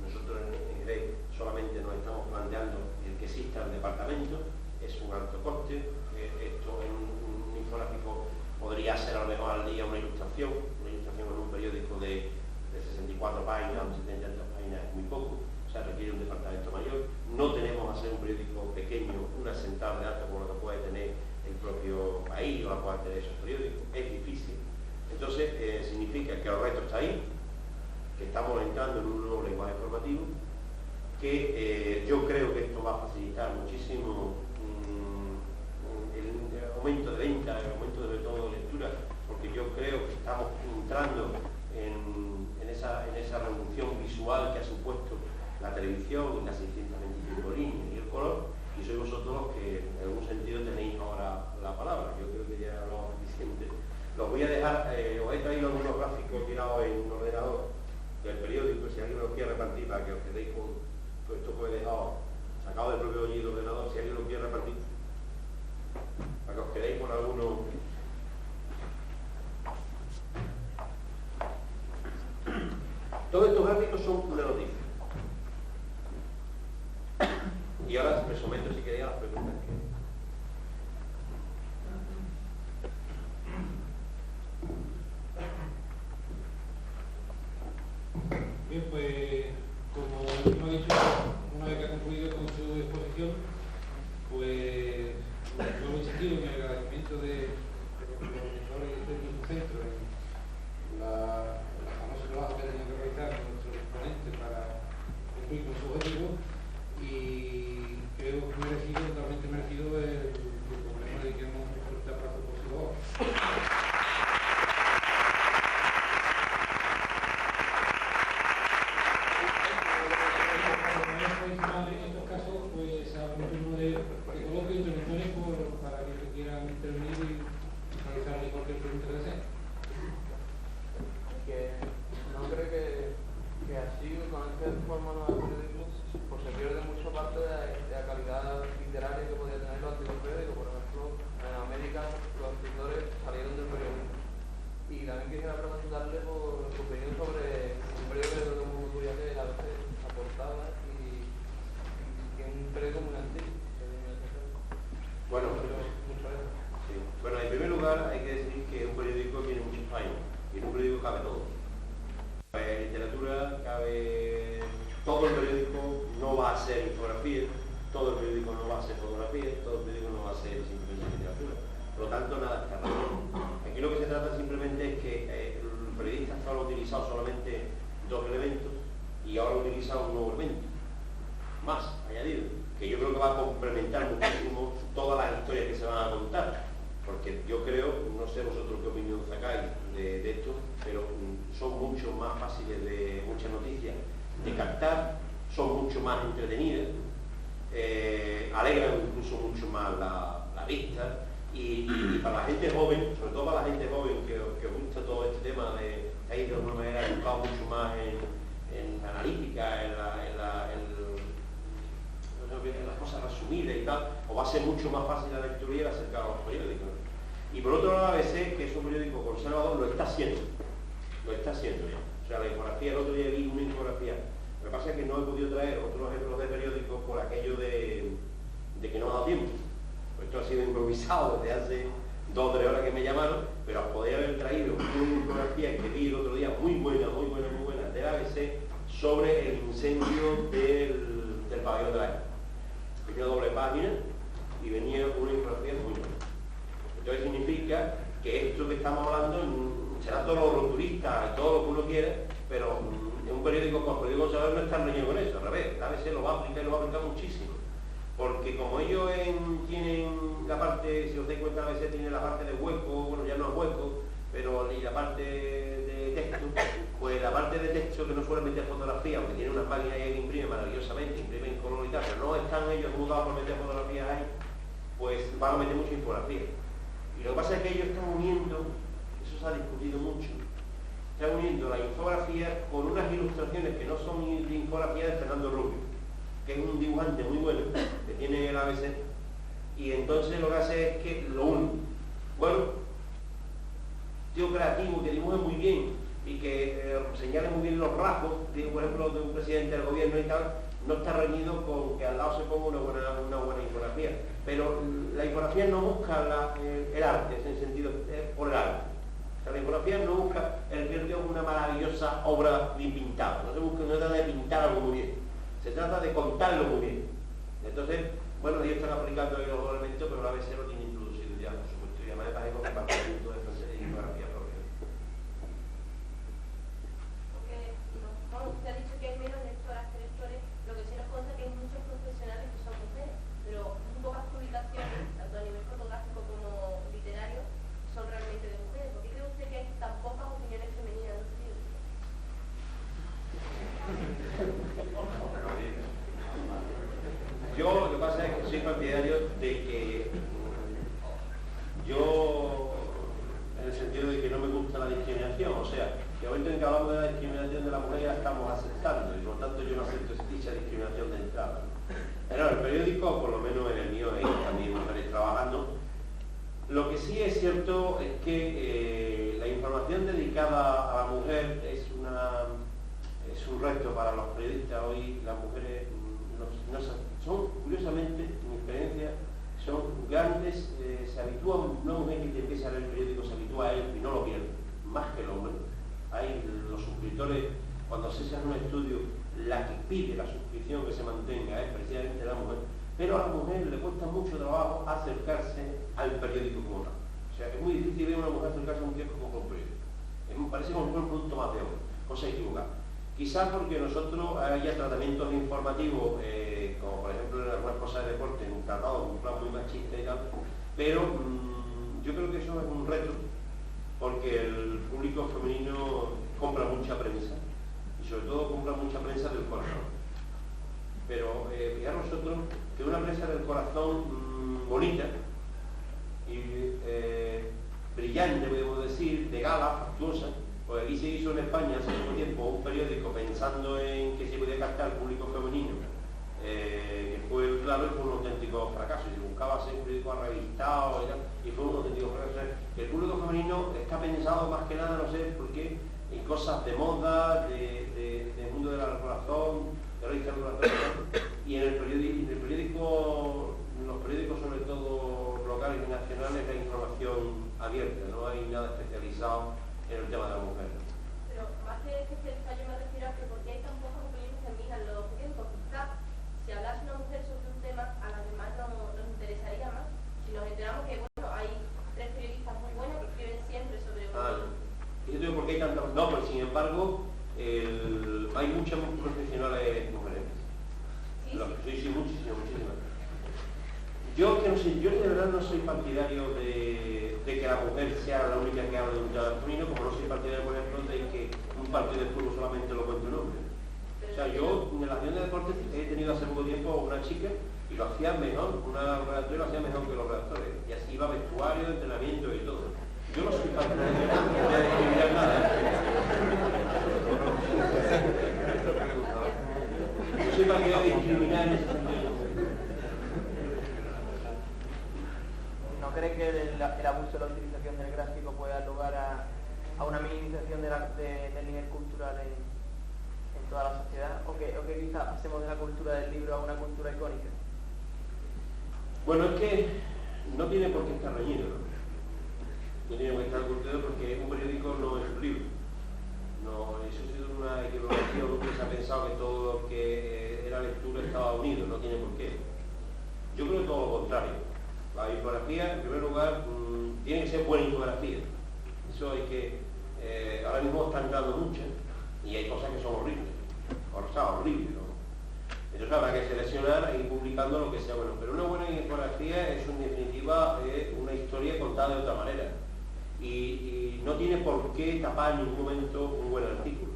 Nosotros en EDEC solamente nos estamos planteando el que exista el departamento, es un alto coste. Esto en un infográfico podría ser a lo mejor al día una ilustración en un periódico de 64 páginas o 70 páginas es muy poco, o sea, requiere un departamento mayor. No tenemos a ser un periódico pequeño, una central de datos como lo que puede tener el propio país o la puede tener esos periódicos, es difícil. Entonces, significa que el reto está ahí, que estamos entrando en un nuevo lenguaje informativo, que yo creo que esto va a facilitar muchísimo el aumento de venta, el aumento de método de lectura, porque yo creo que estamos entrando en esa revolución visual que ha supuesto la televisión y las 625 líneas y el color, y sois vosotros los que en algún sentido tenéis ahora la palabra. Yo creo que ya lo suficiente. Los voy a dejar, os he traído algunos gráficos tirados en un ordenador del periódico, si alguien me los quiere repartir para que os quedéis con esto que he dejado sacado del propio ordenador, si alguien lo quiere repartir, para que os quedéis con alguno. Todos estos gráficos son una noticia. Y ahora me someto si queréis a las preguntas que... Bien, pues como hemos dicho, una vez que ha concluido con su exposición, pues yo he insistido en el agradecimiento de los profesores del mismo centro en la famosa trabajo que tenían que realizar nuestros ponentes para cumplir con su objetivo, y creo totalmente merecido el problema de que hemos resuelto a plazo por su labor. En estos casos, pues habrá un turno de coloquio, intervenciones para que quieran intervenir y realizarle cualquier pregunta que deseen. Que no creo que así, con esta forma de periodismo, pues se pierde mucho parte de la calidad literaria que podía tener los antiguos periódicos. Por ejemplo, en América los escritores salieron del periodismo. Y también quisiera preguntarle por su opinión sobre un periódico que todo el mundo podía leer a veces aportaba y que un periódico muy antiguo. Bueno, sí. Bueno, en primer lugar hay que decir que un periódico tiene muchos años y en un periódico cabe todo. Cabe literatura, cabe... Todo el periódico no va a ser infografía, todo el periódico no va a ser fotografía, todo el periódico no va a ser simplemente literatura. Por lo tanto, nada está raro. Aquí lo que se trata simplemente es que el periodista hasta ahora ha utilizado solamente dos elementos y ahora utiliza un nuevo elemento, más, añadido. que yo creo que va a complementar muchísimo todas las historias que se van a contar, porque yo creo, no sé vosotros qué opinión sacáis de esto, pero son mucho más fáciles de muchas noticias de captar, son mucho más entretenidas, alegran incluso mucho más la vista, y para la gente joven, sobre todo para la gente joven que gusta todo este tema de ahí de alguna manera educado mucho más en analítica, en las cosas resumidas y tal, o va a ser mucho más fácil la lectura y el acercar a los periódicos. Y por otro lado, ABC, que es un periódico conservador, lo está haciendo ya. O sea, la infografía, el otro día vi una infografía. Lo que pasa es que no he podido traer otros ejemplos de periódicos por aquello de que no me ha dado tiempo. Esto ha sido improvisado desde hace 2 o 3 horas que me llamaron, pero os podría haber traído una infografía que vi el otro día, muy buena, de la ABC, sobre el incendio del pabellón de la ETA. Tenía doble página y venía una infografía muy buena. Entonces significa que esto que estamos hablando será todo lo turistas, todo lo que uno quiera, pero en un periódico como el periódico conservador no están reñidos con eso, al revés, la ABC lo va a aplicar y lo va a aplicar muchísimo. Porque como ellos tienen la parte, si os dais cuenta, a veces tiene la parte de hueco, bueno, ya no es hueco, pero y la parte de texto, pues la parte de texto que no suelen meter fotografías, aunque tiene unas máquinas ahí que imprimen maravillosamente, imprimen color y tal, pero no están ellos jugados por meter fotografías ahí, pues van a meter mucha infografía. Y lo que pasa es que ellos están uniendo, eso se ha discutido mucho, están uniendo la infografía con unas ilustraciones que no son de infografía de Fernando Rubio, que es un dibujante muy bueno, que tiene el ABC, y entonces lo que hace es que lo une. Bueno, tío creativo, que dibuje muy bien y que señale muy bien los rasgos, por ejemplo, de un presidente del gobierno y tal, no está reñido con que al lado se ponga una buena infografía. Pero la infografía no busca el arte, en el sentido, por el arte. O sea, la infografía no busca el que es una maravillosa obra bien pintada, no se trata de pintar algo muy bien. Se trata de contarlo muy bien. Entonces, bueno, ellos están aplicando ahí los elementos, pero la ABC lo tiene introducido ya, por supuesto, y además me parece con departamento de infografía propia. Porque usted ha dicho que hay menos lectoras que lectores, lo que sí nos consta que hay muchos profesionales que son mujeres, pero muy pocas publicaciones, tanto a nivel fotográfico como literario, son realmente de mujeres. ¿Por qué cree usted que hay tan pocas opiniones femeninas en los periódicos? Yo lo que pasa es que soy partidario de que yo, en el sentido de que no me gusta la discriminación, o sea, que el momento en que hablamos de la discriminación de la mujer ya la estamos aceptando y por lo tanto yo no acepto dicha discriminación de entrada. Pero el periódico, por lo menos en el mío, hay también mujeres trabajando. Lo que sí es cierto es que la información dedicada a la mujer es un reto para los periodistas. Hoy las mujeres son, curiosamente, en mi experiencia, son grandes, se habitúan, una mujer que empieza a leer el periódico se habitúa a él y no lo pierde, más que el hombre. Hay los suscriptores, cuando se hace un estudio, la que pide la suscripción que se mantenga es precisamente la mujer, pero a la mujer le cuesta mucho trabajo acercarse al periódico como tal. O sea, es muy difícil ver a una mujer acercarse a un kiosco como un periódico. Me parece como un producto más de hombre, cosa equivocada. Quizás porque nosotros haya tratamientos informativos, como por ejemplo en algunas cosas de deporte, en un tratado, un plan muy machista y tal, pero yo creo que eso es un reto, porque el público femenino compra mucha prensa, y sobre todo compra mucha prensa del corazón. Pero fijaros nosotros que una prensa del corazón bonita y brillante, podemos decir, de gala, fastuosa, pues aquí se hizo en España hace mucho tiempo un periódico pensando en que se podía captar el público femenino, que fue, claro, fue un auténtico fracaso, y se buscaba ser un periódico revistado y fue un auténtico fracaso. El público femenino está pensado más que nada, no sé por qué, en cosas de moda, del mundo de la decoración, de la literatura, y en los periódicos sobre todo locales y nacionales hay información abierta, no hay nada especializado en el tema de la mujer. Pero más que especializado yo me refiero a que porque hay tan pocas opiniones femeninas en los periódicos. Quizás si hablase una mujer sobre un tema a las demás nos interesaría más. Si nos enteramos que bueno, hay 3 periodistas muy buenos que escriben siempre sobre Y yo digo, ¿por qué hay tantas? No, pero sin embargo hay muchas profesionales mujeres. Sí, sí, Sí, muchísimas. Yo que no sé, yo de verdad no soy partidario de que la mujer sea la única que habla de un tema femenino, como no soy partidario, por ejemplo, de que un partido de fútbol solamente lo cuente un hombre. O sea, yo en la acción de deportes he tenido hace poco tiempo una chica y lo hacía mejor, una redactora lo hacía mejor que los redactores. Y así iba vestuario, entrenamiento y todo. Yo no soy partidario de discriminar nada. Yo soy partidario de discriminar en ese sentido. ¿No cree que el abuso de la utilización del gráfico puede dar lugar a una minimización del nivel cultural en toda la sociedad? ¿O que quizás pasemos de la cultura del libro a una cultura icónica? Bueno, es que no tiene por qué estar reñido, ¿no? No tiene por qué estar ocultado porque un periódico no es un libro. No, eso ha sido una equivocación que se ha pensado que todo lo que era lectura estaba unido, no tiene por qué. Yo creo que todo lo contrario. La infografía, en primer lugar, tiene que ser buena infografía. Eso hay que... ahora mismo están dando muchas y hay cosas que son horribles. O sea, horribles, ¿no? Entonces habrá que seleccionar e ir publicando lo que sea bueno. Pero una buena infografía es, en definitiva, una historia contada de otra manera. Y no tiene por qué tapar en ningún momento un buen artículo.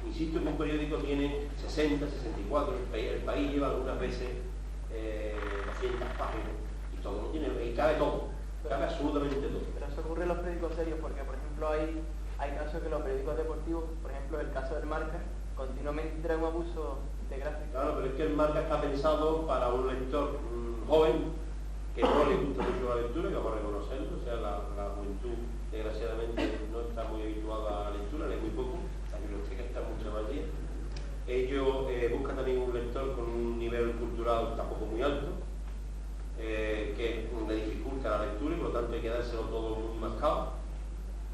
Insisto que un periódico tiene 60, 64, el país lleva algunas veces 200 páginas. Todo, no tiene, y cabe todo, cabe absolutamente todo. Pero eso ocurre en los periódicos serios porque, por ejemplo, hay casos que los periódicos deportivos, por ejemplo, el caso del Marca, continuamente trae un abuso de gráficos. Claro, pero es que el Marca está pensado para un lector joven que no le gusta mucho la lectura, que vamos a reconocerlo, o sea, la juventud desgraciadamente no está muy habituada a la lectura, lee muy poco, la biblioteca está mucho más allí. Ellos buscan también un lector con un nivel cultural tampoco muy alto, que le dificulta la lectura y por lo tanto hay que dárselo todo muy mascado.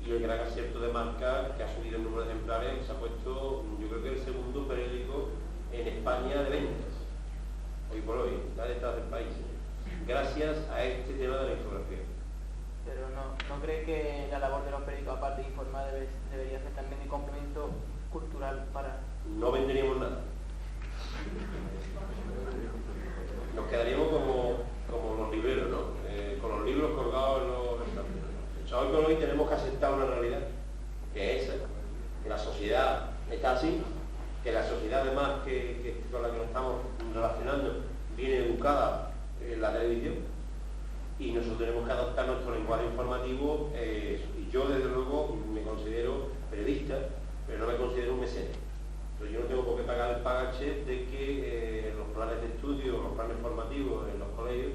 Y el gran acierto de Marca, que ha subido el número de ejemplares, se ha puesto, yo creo que el segundo periódico en España de ventas, hoy por hoy, está detrás del país, gracias a este tema de la infografía. Pero ¿no cree que la labor de los periódicos, aparte de informar, debería ser también un complemento cultural para...? No venderíamos nada. Nos quedaríamos como los libreros, ¿no? Con los libros colgados en los restaurantes. O sea, hoy por hoy tenemos que aceptar una realidad, que es esa, que la sociedad está así, que la sociedad además que con la que nos estamos relacionando viene educada en la televisión y nosotros tenemos que adaptar nuestro lenguaje informativo y yo desde luego me considero periodista, pero no me considero un mecenas. Pero yo no tengo por qué pagar el pagache de que los planes de estudio, los planes formativos en los colegios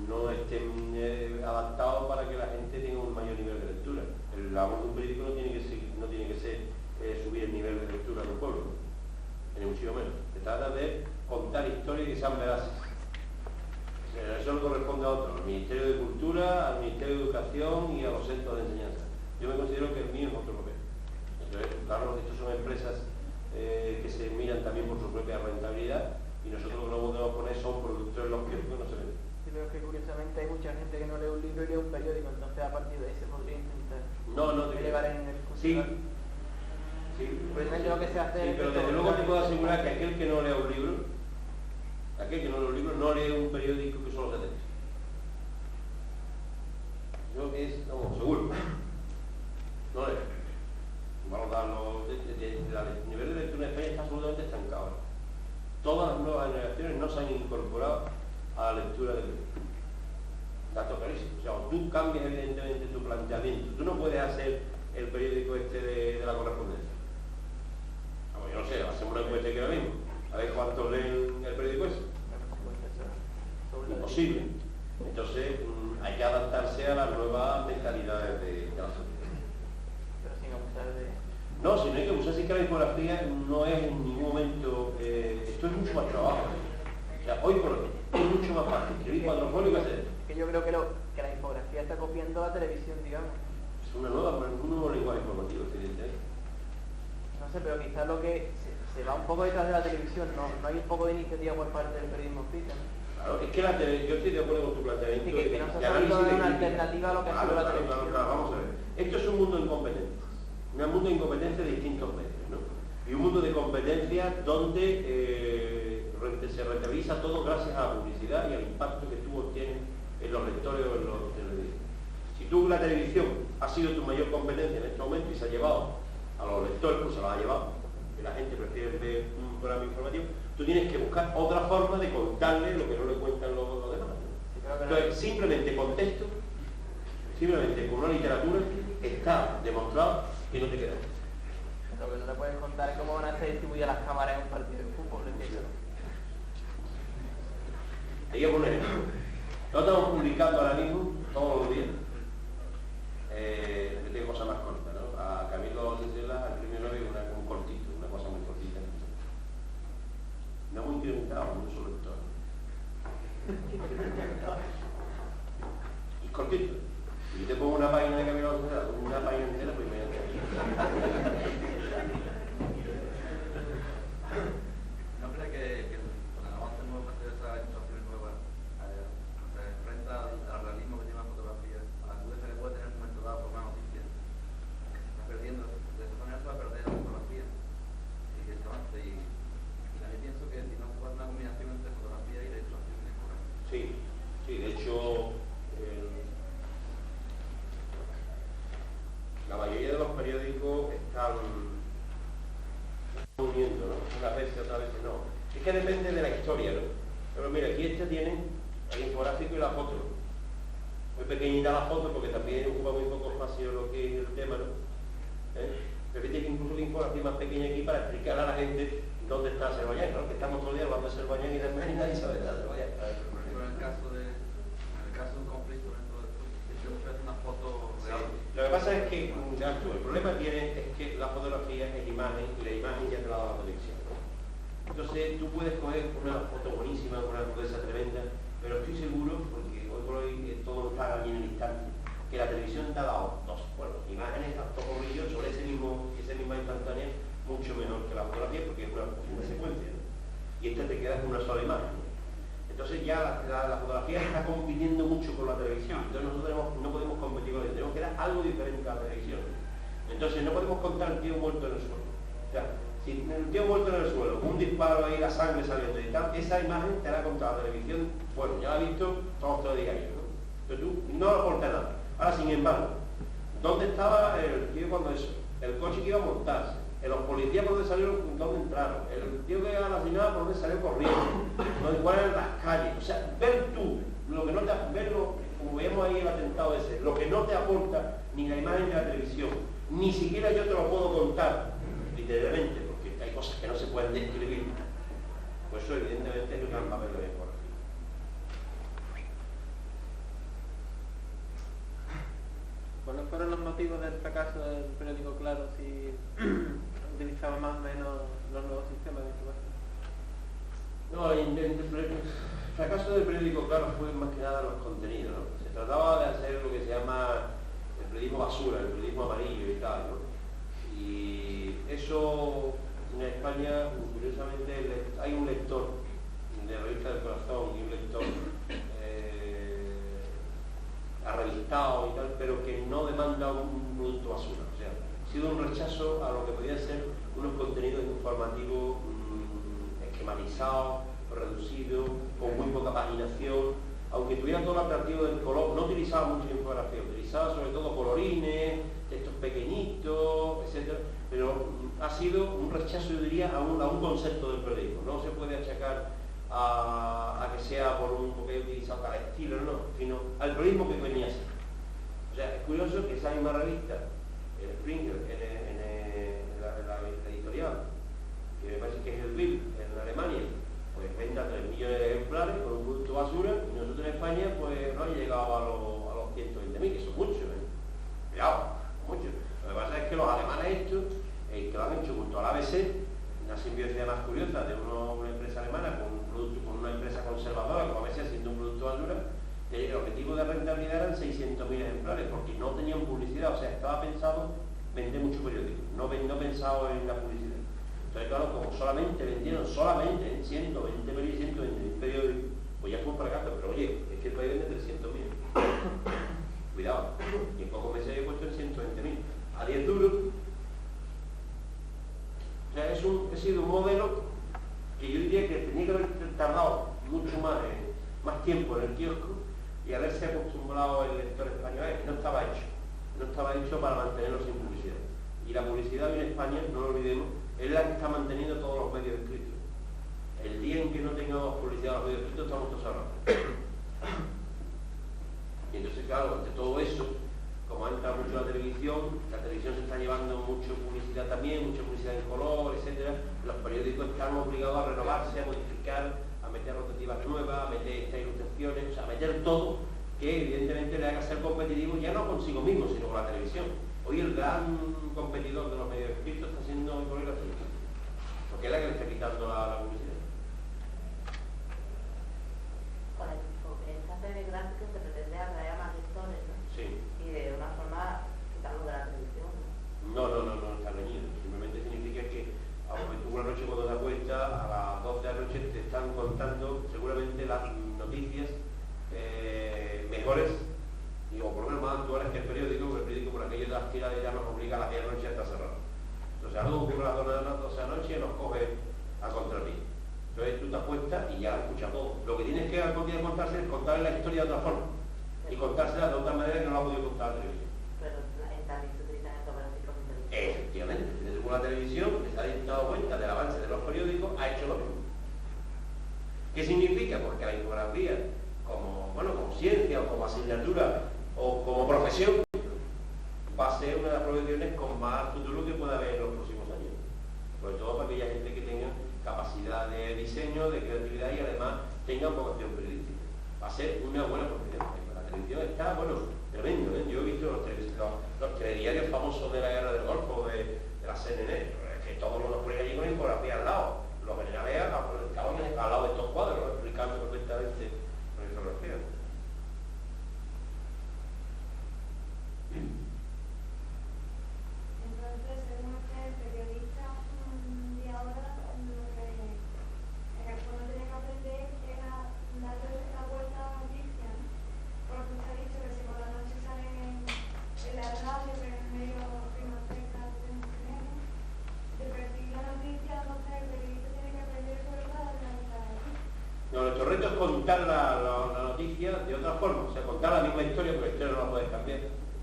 no estén adaptados para que la gente tenga un mayor nivel de lectura. El labor de un periódico no tiene que ser subir el nivel de lectura de un pueblo, ni mucho menos. Se trata de contar historias que sean veraces. Eso no corresponde a otro, al Ministerio de Cultura, al Ministerio de Educación y a los centros de enseñanza. Yo me considero que el mío es otro papel. Entonces, claro, estas son empresas que se miran también por su propia rentabilidad y nosotros lo que no podemos poner son productos en los que no se ven. Sí, pero es que curiosamente hay mucha gente que no lee un libro y lee un periódico, entonces a partir de ahí se podría intentar elevar en el cultural. Sí. Precisamente lo que se hace... Sí, pero desde luego te puedo asegurar que aquel que no lea un libro, no lee un periódico que solo se texto. Yo es, seguro. No lee. Vamos a darlo, el nivel de lectura en España está absolutamente estancado. Todas las nuevas generaciones no se han incorporado a la lectura del libro. Dato clarísimo. O sea, tú cambias evidentemente tu planteamiento. Tú no puedes hacer el periódico este de la correspondencia. Vamos, yo no sé, hacemos una encuesta aquí ahora mismo. A ver cuántos leen el periódico ese. Imposible. Entonces hay que adaptarse a las nuevas mentalidades de la sociedad. Pero sin abusar de... No, si no hay que abusar, sí que la infografía no es en ningún momento... esto es mucho más trabajo. O sea, hoy por hoy es mucho más fácil escribir 4 folios que hacer. Que yo creo que la infografía está copiando la televisión, digamos. Es un nuevo lenguaje informativo, evidentemente. No sé, pero quizás lo que se va un poco detrás de la televisión, no hay un poco de iniciativa por parte del periodismo escrito, ¿no? Claro, es que yo estoy de acuerdo con tu planteamiento. Sí, que no se ha de una alternativa a lo que ha sido la televisión. Claro, vamos a ver. Esto es un mundo de incompetencias. Un mundo de incompetencias de distintos medios, ¿no? Y un mundo de competencias donde se rentabiliza todo gracias a la publicidad y al impacto que tú obtienes en los lectores o en los televidentes. Si tú la televisión ha sido tu mayor competencia en este momento y se ha llevado a los lectores, pues se los ha llevado, que la gente prefiere ver un programa informativo, tú tienes que buscar otra forma de contarle lo que no le cuentan los demás. Entonces, simplemente con texto, simplemente con una literatura, está demostrado que no te queda. Lo que no te puedes contar es cómo van a ser distribuidas las cámaras en un partido de fútbol, ¿entiendes? Te voy a poner ejemplo. Nosotros estamos publicando ahora mismo, todos los días, que tengo cosas más cortas, ¿no? A Camilo Cicela, al premio Nobel, un cortito, una cosa muy cortita. No hemos incrementado un solo lector. Y cortito. Si yo te pongo una página de Camilo Cicela, una página entera, pues me ¿No cree que con el avance nuevo de esa situación nueva se enfrenta al realismo que tiene la fotografía, a la crudeza que puede tener un momento dado por una noticia? Está perdiendo, de esta manera se va a perder la fotografía y el avance. Y también pienso que si no se puede hacer una combinación entre fotografía y ilustración. Sí, de hecho, la mayoría de los periódicos están uniendo, ¿no? Unas veces, otras veces no. Es que depende de la historia, ¿no? Pero mira, aquí tiene el infográfico y la foto. Muy pequeñita la foto porque también ocupa muy poco espacio lo que es el tema, ¿no? Pero fíjate que incluso la infografía más pequeña aquí para explicar a la gente dónde está Azerbaiyán, ¿no? Que estamos todo el día hablando de Azerbaiyán y de nadie sabe de Azerbaiyán. Pero en el caso de un conflicto dentro de esto, yo creo que una foto real. Lo que pasa es que, el problema que tiene es que la fotografía es imagen y la imagen ya te la da la televisión. Entonces tú puedes coger una foto buenísima, una crudeza tremenda, pero estoy seguro, porque hoy por hoy todo lo está bien en el instante, que la televisión te ha dado imágenes a todo brillo sobre esa misma instantánea mucho mejor que la fotografía, porque es una secuencia, ¿no? Y esta te queda con una sola imagen, ¿no? Entonces ya la fotografía está compitiendo mucho con la televisión, entonces nosotros no podemos competir con ella, tenemos que dar algo diferente a la televisión. Entonces no podemos contar el tío muerto en el suelo. O sea, si el tío muerto en el suelo, con un disparo ahí, la sangre saliendo y tal, esa imagen te la ha contado la televisión, bueno, ya la ha visto todos los diarios, ¿no? Pero tú no aporta nada. Ahora, sin embargo, ¿dónde estaba el tío cuando eso? El coche que iba a montarse, los policías por dónde salieron, dónde entraron, el tío que iba a la ciudad por dónde salió corriendo, cuáles eran las calles, o sea, ver tú, lo que no te verlo, como vemos ahí el atentado ese, lo que no te aporta ni la imagen de la televisión, ni siquiera yo te lo puedo contar, literalmente, porque hay cosas que no se pueden describir, pues eso evidentemente es un gran papel de la infografía. ¿Cuáles fueron los motivos del fracaso del periódico Claro si utilizaba más o menos los nuevos sistemas de información? No, el fracaso del periódico Claro fue más que nada los contenidos, ¿no? Se trataba de hacer lo que se llama el periodismo basura, el periodismo amarillo y tal, ¿no? Y eso en España, curiosamente, hay un lector de Revista del Corazón y un lector arrevistado y tal, pero que no demanda un producto basura. O sea, ha sido un rechazo a lo que podían ser unos contenidos informativos esquematizados, reducidos, con muy poca paginación, aunque tuviera todo el atractivo del color, no utilizaba mucha infografía, utilizaba sobre todo colorines, textos pequeñitos, etc. Pero ha sido un rechazo, yo diría, a un concepto del periodismo. No se puede achacar a que sea porque he utilizado cada estilo, no, sino al periodismo que venía a ser. O sea, es curioso que esa misma revista, el Springer, en la editorial, que me parece que es el Bild, en Alemania, pues venda 3 millones de ejemplares con un producto basura, y nosotros en España pues no han llegado a los 120.000, que son muchos, cuidado, muchos. Lo que pasa es que los alemanes estos, que lo han hecho junto al ABC, una simbiosis más curiosa de una empresa alemana con una empresa conservadora como ABC siendo un producto basura, el objetivo de rentabilidad eran 600.000 ejemplares porque no tenían publicidad, o sea, estaba pensado vender mucho periódico, no pensado en la publicidad. Entonces, claro, como vendieron solamente 120.000 periódicos, pues ya fue un fracaso, pero oye, es que el país vende 300.000. Cuidado, y en pocos meses he puesto en 120.000. A 10 duros. O sea, ha sido un modelo que yo diría que tenía que haber mucho más tiempo en el kiosco y haberse acostumbrado el lector español es que no estaba hecho para mantenerlo sin publicidad. Y la publicidad en España, no lo olvidemos, es la que está manteniendo todos los medios escritos. El día en que no tengamos publicidad en los medios escritos estamos todos cerrados. Y entonces, claro, ante todo eso, como entra mucho la televisión se está llevando mucho publicidad también, mucha publicidad en color, etcétera. Los periódicos están obligados a renovarse, a modificar, a meter rotativas nuevas, a meter estas ilustraciones, o sea, a meter todo que evidentemente le haga ser competitivo ya no consigo mismo, sino con la televisión. Hoy el gran competidor de los medios escritos está siendo el la televisión, porque es la que le está quitando la publicidad. Con esta serie gráfica se pretende atraer a más lectores, ¿no? Sí. Y de una forma quitarlo de la televisión, ¿no? No está reñido. Simplemente significa que aunque tú una noche cuando te acuestas, a las 12 de la noche te están contando seguramente las noticias mejores, o por lo menos más actuales que el periódico, porque el periódico por aquello de las tiradas ya nos obliga a las 10 de la noche a estar cerrado. Entonces algo ocurre a las 12 de la noche y nos coge a contrapié. Entonces tú te acuestas y ya escuchas todo. Lo que tienes que algún día contarse es contarle la historia de otra forma. Y contársela de otra manera que no la ha podido contar la televisión. Pero también se utilizan estos gráficos en televisión. Efectivamente, desde la televisión que se ha dado cuenta del avance de los periódicos, ha hecho lo mismo. ¿Qué significa? Porque la infografía, como ciencia o como asignatura o como profesión, va a ser una de las profesiones con más futuro que pueda haber en los próximos años. Sobre todo para aquella gente que tenga capacidad de diseño, de creatividad y además tenga vocación periodística. Va a ser una buena profesión. La televisión está, tremendo, ¿eh? Yo he visto los telediarios famosos de la guerra del Golfo, de la CNN, que todos los ponen allí con infografía al lado. Los generales al lado de estos cuadros, ¿no? Explicando perfectamente con infografía. Entonces, según usted, el periodista de ahora, lo que uno tiene que aprender era darle la vuelta a la noticia, ¿no? Porque usted ha dicho que si por la noche salen en la radio, que en el medio climatérico de percibir la noticia, entonces el periodista tiene que aprender sobre todo a analizar la noticia. No, nuestro reto es contar la noticia de otra forma, o sea, contar la misma historia, porque la historia no la puedes cambiar,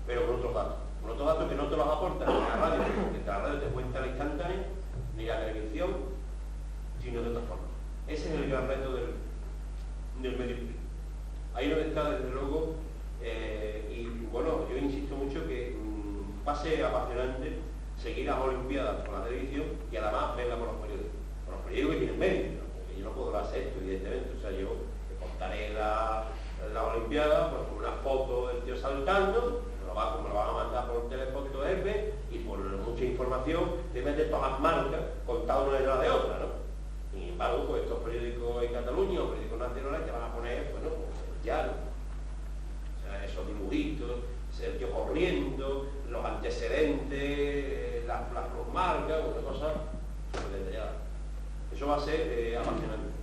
pero con otros datos. Con otros datos que no te los aportan ni la radio, porque la radio te cuenta la instantánea, ni la televisión, sino de otra forma. Ese es el gran reto del medio escrito. Ahí donde está, desde luego, yo insisto mucho que va a ser apasionante seguir las Olimpiadas por la televisión y además verla por los periódicos. Por los periódicos que tienen medios, ¿no? Porque yo no puedo hacer esto, evidentemente. O sea, yo contaré la Olimpiada pues, con una foto del tío saltando, como lo van a mandar por teléfono F y por mucha información te meter todas las marcas contadas una detrás de otra, ¿no? Sin embargo, pues estos periódicos en Cataluña o periódicos nacionales te van a poner, ya, ¿no? O sea, esos dibujitos, el tío corriendo, los antecedentes, las marcas, una cosa súper detallada. Eso va a ser apasionante.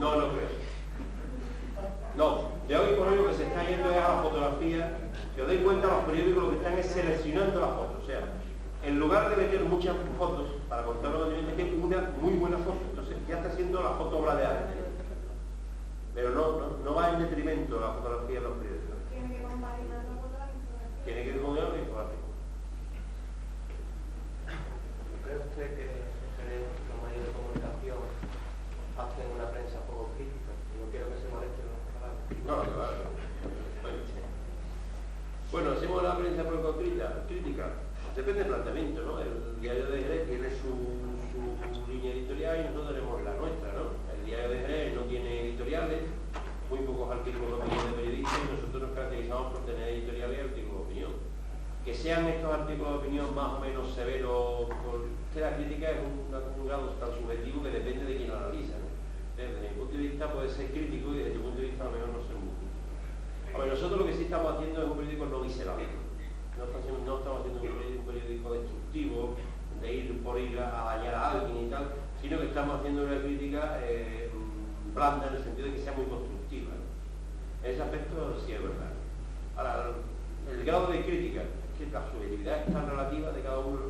No creo. No, de hoy por hoy lo que se está yendo es a la fotografía. Si os dais cuenta, los periódicos lo que están es seleccionando las fotos. O sea, en lugar de meter muchas fotos para contarlo, meten una muy buena foto. Entonces ya está siendo la foto obra de arte. Pero no va en detrimento la fotografía de los periódicos. Tiene que compaginar la fotografía. Tiene que compaginar la infografía. ¿Cree usted que los medios de comunicación hacen una prensa poco crítica? No quiero que se molesten los palabras. No, claro. Bueno, hacemos la prensa poco crítica. Depende del planteamiento, ¿no? El diario de Jerez tiene su línea editorial y nosotros tenemos la nuestra, ¿no? El diario de Jerez no tiene editoriales, muy pocos artículos de opinión de periodistas y nosotros nos caracterizamos por tener editoriales y artículos de opinión. Que sean estos artículos de opinión más o menos severos, porque la crítica es un grado tan subjetivo que depende de quién lo analiza, ¿no? Desde mi punto de vista puede ser crítico y desde tu punto de vista a lo mejor no ser muy crítico. A ver, nosotros lo que sí estamos haciendo es un periódico no visceral. No estamos haciendo un periódico destructivo, de ir por ir a dañar a alguien y tal, sino que estamos haciendo una crítica blanda en el sentido de que sea muy constructiva, ¿no? En ese aspecto sí es verdad. Ahora, el grado de crítica, que la subjetividad es tan relativa de cada uno.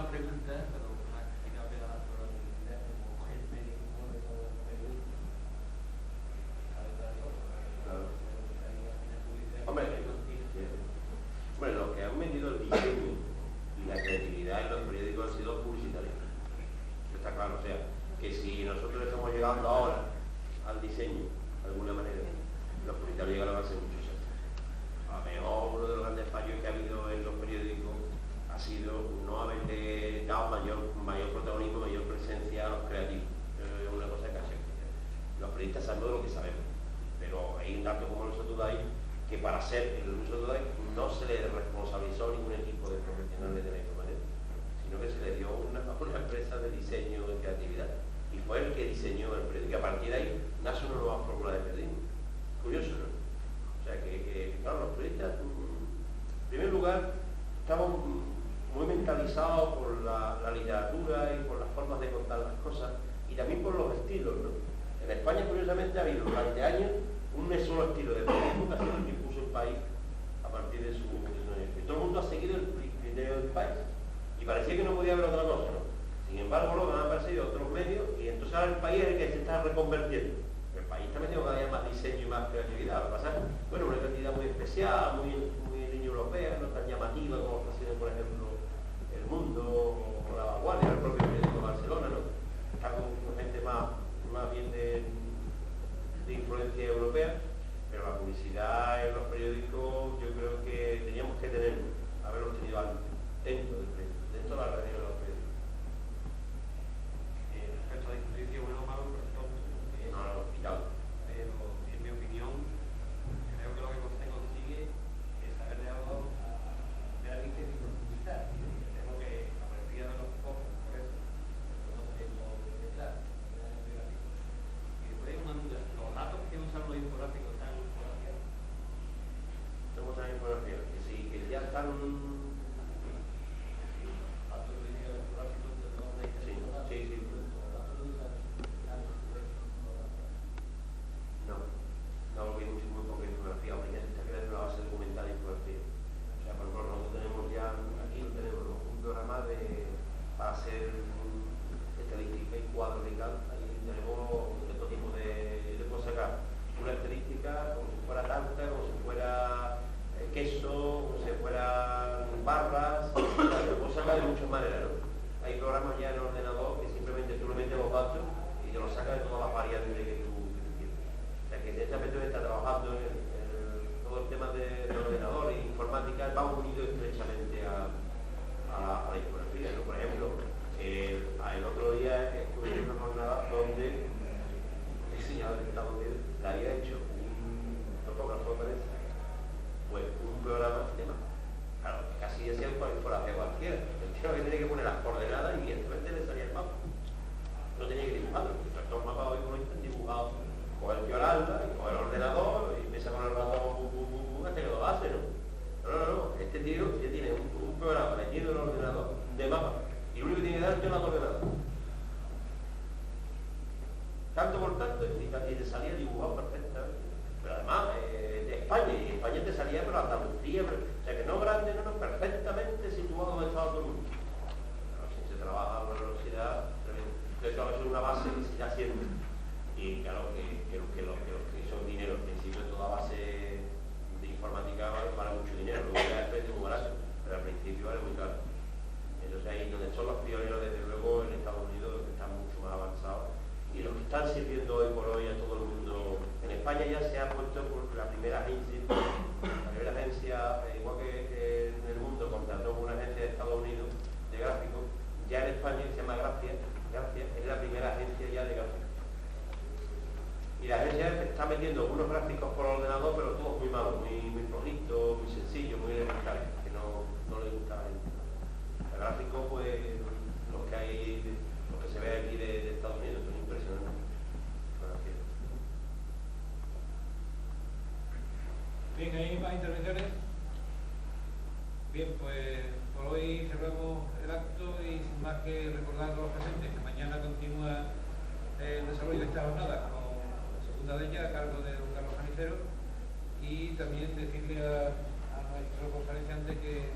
una pregunta, pero una crítica que da por la universidad, como el médico de los periodistas. Hombre, lo que han metido el diseño y la creatividad en los periódicos han sido publicitarios. Está claro, o sea, que si nosotros estamos llegando ahora al diseño, de alguna manera, los publicitarios llegaron hace muchos años. A lo mejor uno de los grandes fallos que ha habido en los periódicos ha sido no haberle dado mayor protagonismo, mayor presencia a los creativos. Es una cosa que ha sido. Los periodistas sabemos de lo que sabemos, pero hay un dato como el Sotudai que para ser el Sotudai no se le responsabilizó a ningún equipo de profesionales de la información, sino que se le dio una empresa de diseño de creatividad y fue el que diseñó el periódico. A partir de ahí nace una nueva fórmula de periodismo. Curioso, ¿no? O sea que claro, los periodistas, en primer lugar, estamos muy mentalizados por la literatura y por las formas de contar las cosas y también por los estilos, ¿no? En España, curiosamente, ha habido durante años un solo estilo de periodismo que ha sido el que impuso el país a partir de su y todo el mundo ha seguido el criterio del país y parecía que no podía haber otra cosa, ¿no? Sin embargo, luego han aparecido otros medios y entonces ahora el país es el que se está reconvertiendo. El país está metiendo cada día más diseño y más creatividad. Lo que pasa es, bueno, una creatividad muy especial, muy línea europea, no tan llamativa como está haciendo, por ejemplo, El Mundo o La Vanguardia, el propio periódico Barcelona, ¿no? Está con gente más bien de influencia europea, pero la publicidad en los periódicos yo creo que teníamos que haberlo tenido antes, dentro de la radio de los periódicos. Respecto a disposición, bueno o malo, No, quitado. Pero en mi opinión, creo que lo que se consigue es haberle dado de alguien que profundizar. Creo que la mayoría de los pocos, por eso, no tenemos que estar. Y después hay una duda, los datos que usan los infográficos están en infografía. Estamos en infografía, que sí, que ya están. No, porque hay muy poca infografía. Ahora ya se está creando una base documental de infografía. O sea, por ejemplo, nosotros tenemos ya, aquí lo tenemos, ¿no? Un programa para hacer estadística y cuadros y tal. Ahí tenemos otro tipo le puedo sacar una estadística como si fuera tarta, como si fuera queso, como si fueran barras. Lo puedo sacar de muchas maneras, ¿no? Hay programas ya en el ordenador que simplemente tú le metes los datos y te lo sacas de todas las variables que tú quieres. O sea que esta persona está trabajando en todo el tema de ordenador e informática, va unido estrechamente a la infografía, ¿no? Por ejemplo, el otro día estuve en una jornada donde un diseñador de Estados Unidos le había hecho un fotógrafo de prensa, pues un programa de más. Claro, casi decía por infografía cualquiera. El tío que tenía que poner las coordenadas y evidentemente le salía el mapa. No tenía que dibujarlo. Estos mapas hoy como están dibujados. Coge el tío al alma y coge el ordenador y empieza con el ratón hasta que lo hace, ¿no? No. Este tío ya tiene un programa metido en el ordenador de mapa y lo único que tiene que dar es una coordenada. Tanto por tanto y te salía dibujado perfectamente. Pero además de España, y España te salía pero Andalucía, o sea que no grande, no, perfectamente situado donde estaba todo el mundo. Pero si se trabaja en la universidad, eso va a ser una base que se irá haciendo. Y claro que los que son dinero, al principio toda base de informática vale mucho dinero, luego ya es muy barato, pero al principio vale muy caro. Entonces ahí donde son los pioneros, desde luego en Estados Unidos, que están mucho más avanzados, y los que están sirviendo hoy por hoy a todo el mundo. En España ya se ha puesto por la primera agencia, igual que en el mundo contrató una agencia de Estados Unidos de gráficos, ya en España se llama Gracia, es la primera agencia ya de gráficos. Y la agencia está metiendo unos gráficos por ordenador, pero todos muy malos, muy flojitos, muy sencillos, muy elementales, que no les gusta a la gente. El gráfico, pues, los que se ve aquí de Estados Unidos, son impresionantes. Bien, ¿hay más intervenciones? Bien, pues por hoy cerramos el acto y sin más que recordar a los presentes que mañana continúa el desarrollo de esta jornada con la segunda de ella a cargo de don Carlos Janicero y también decirle a nuestro conferenciante que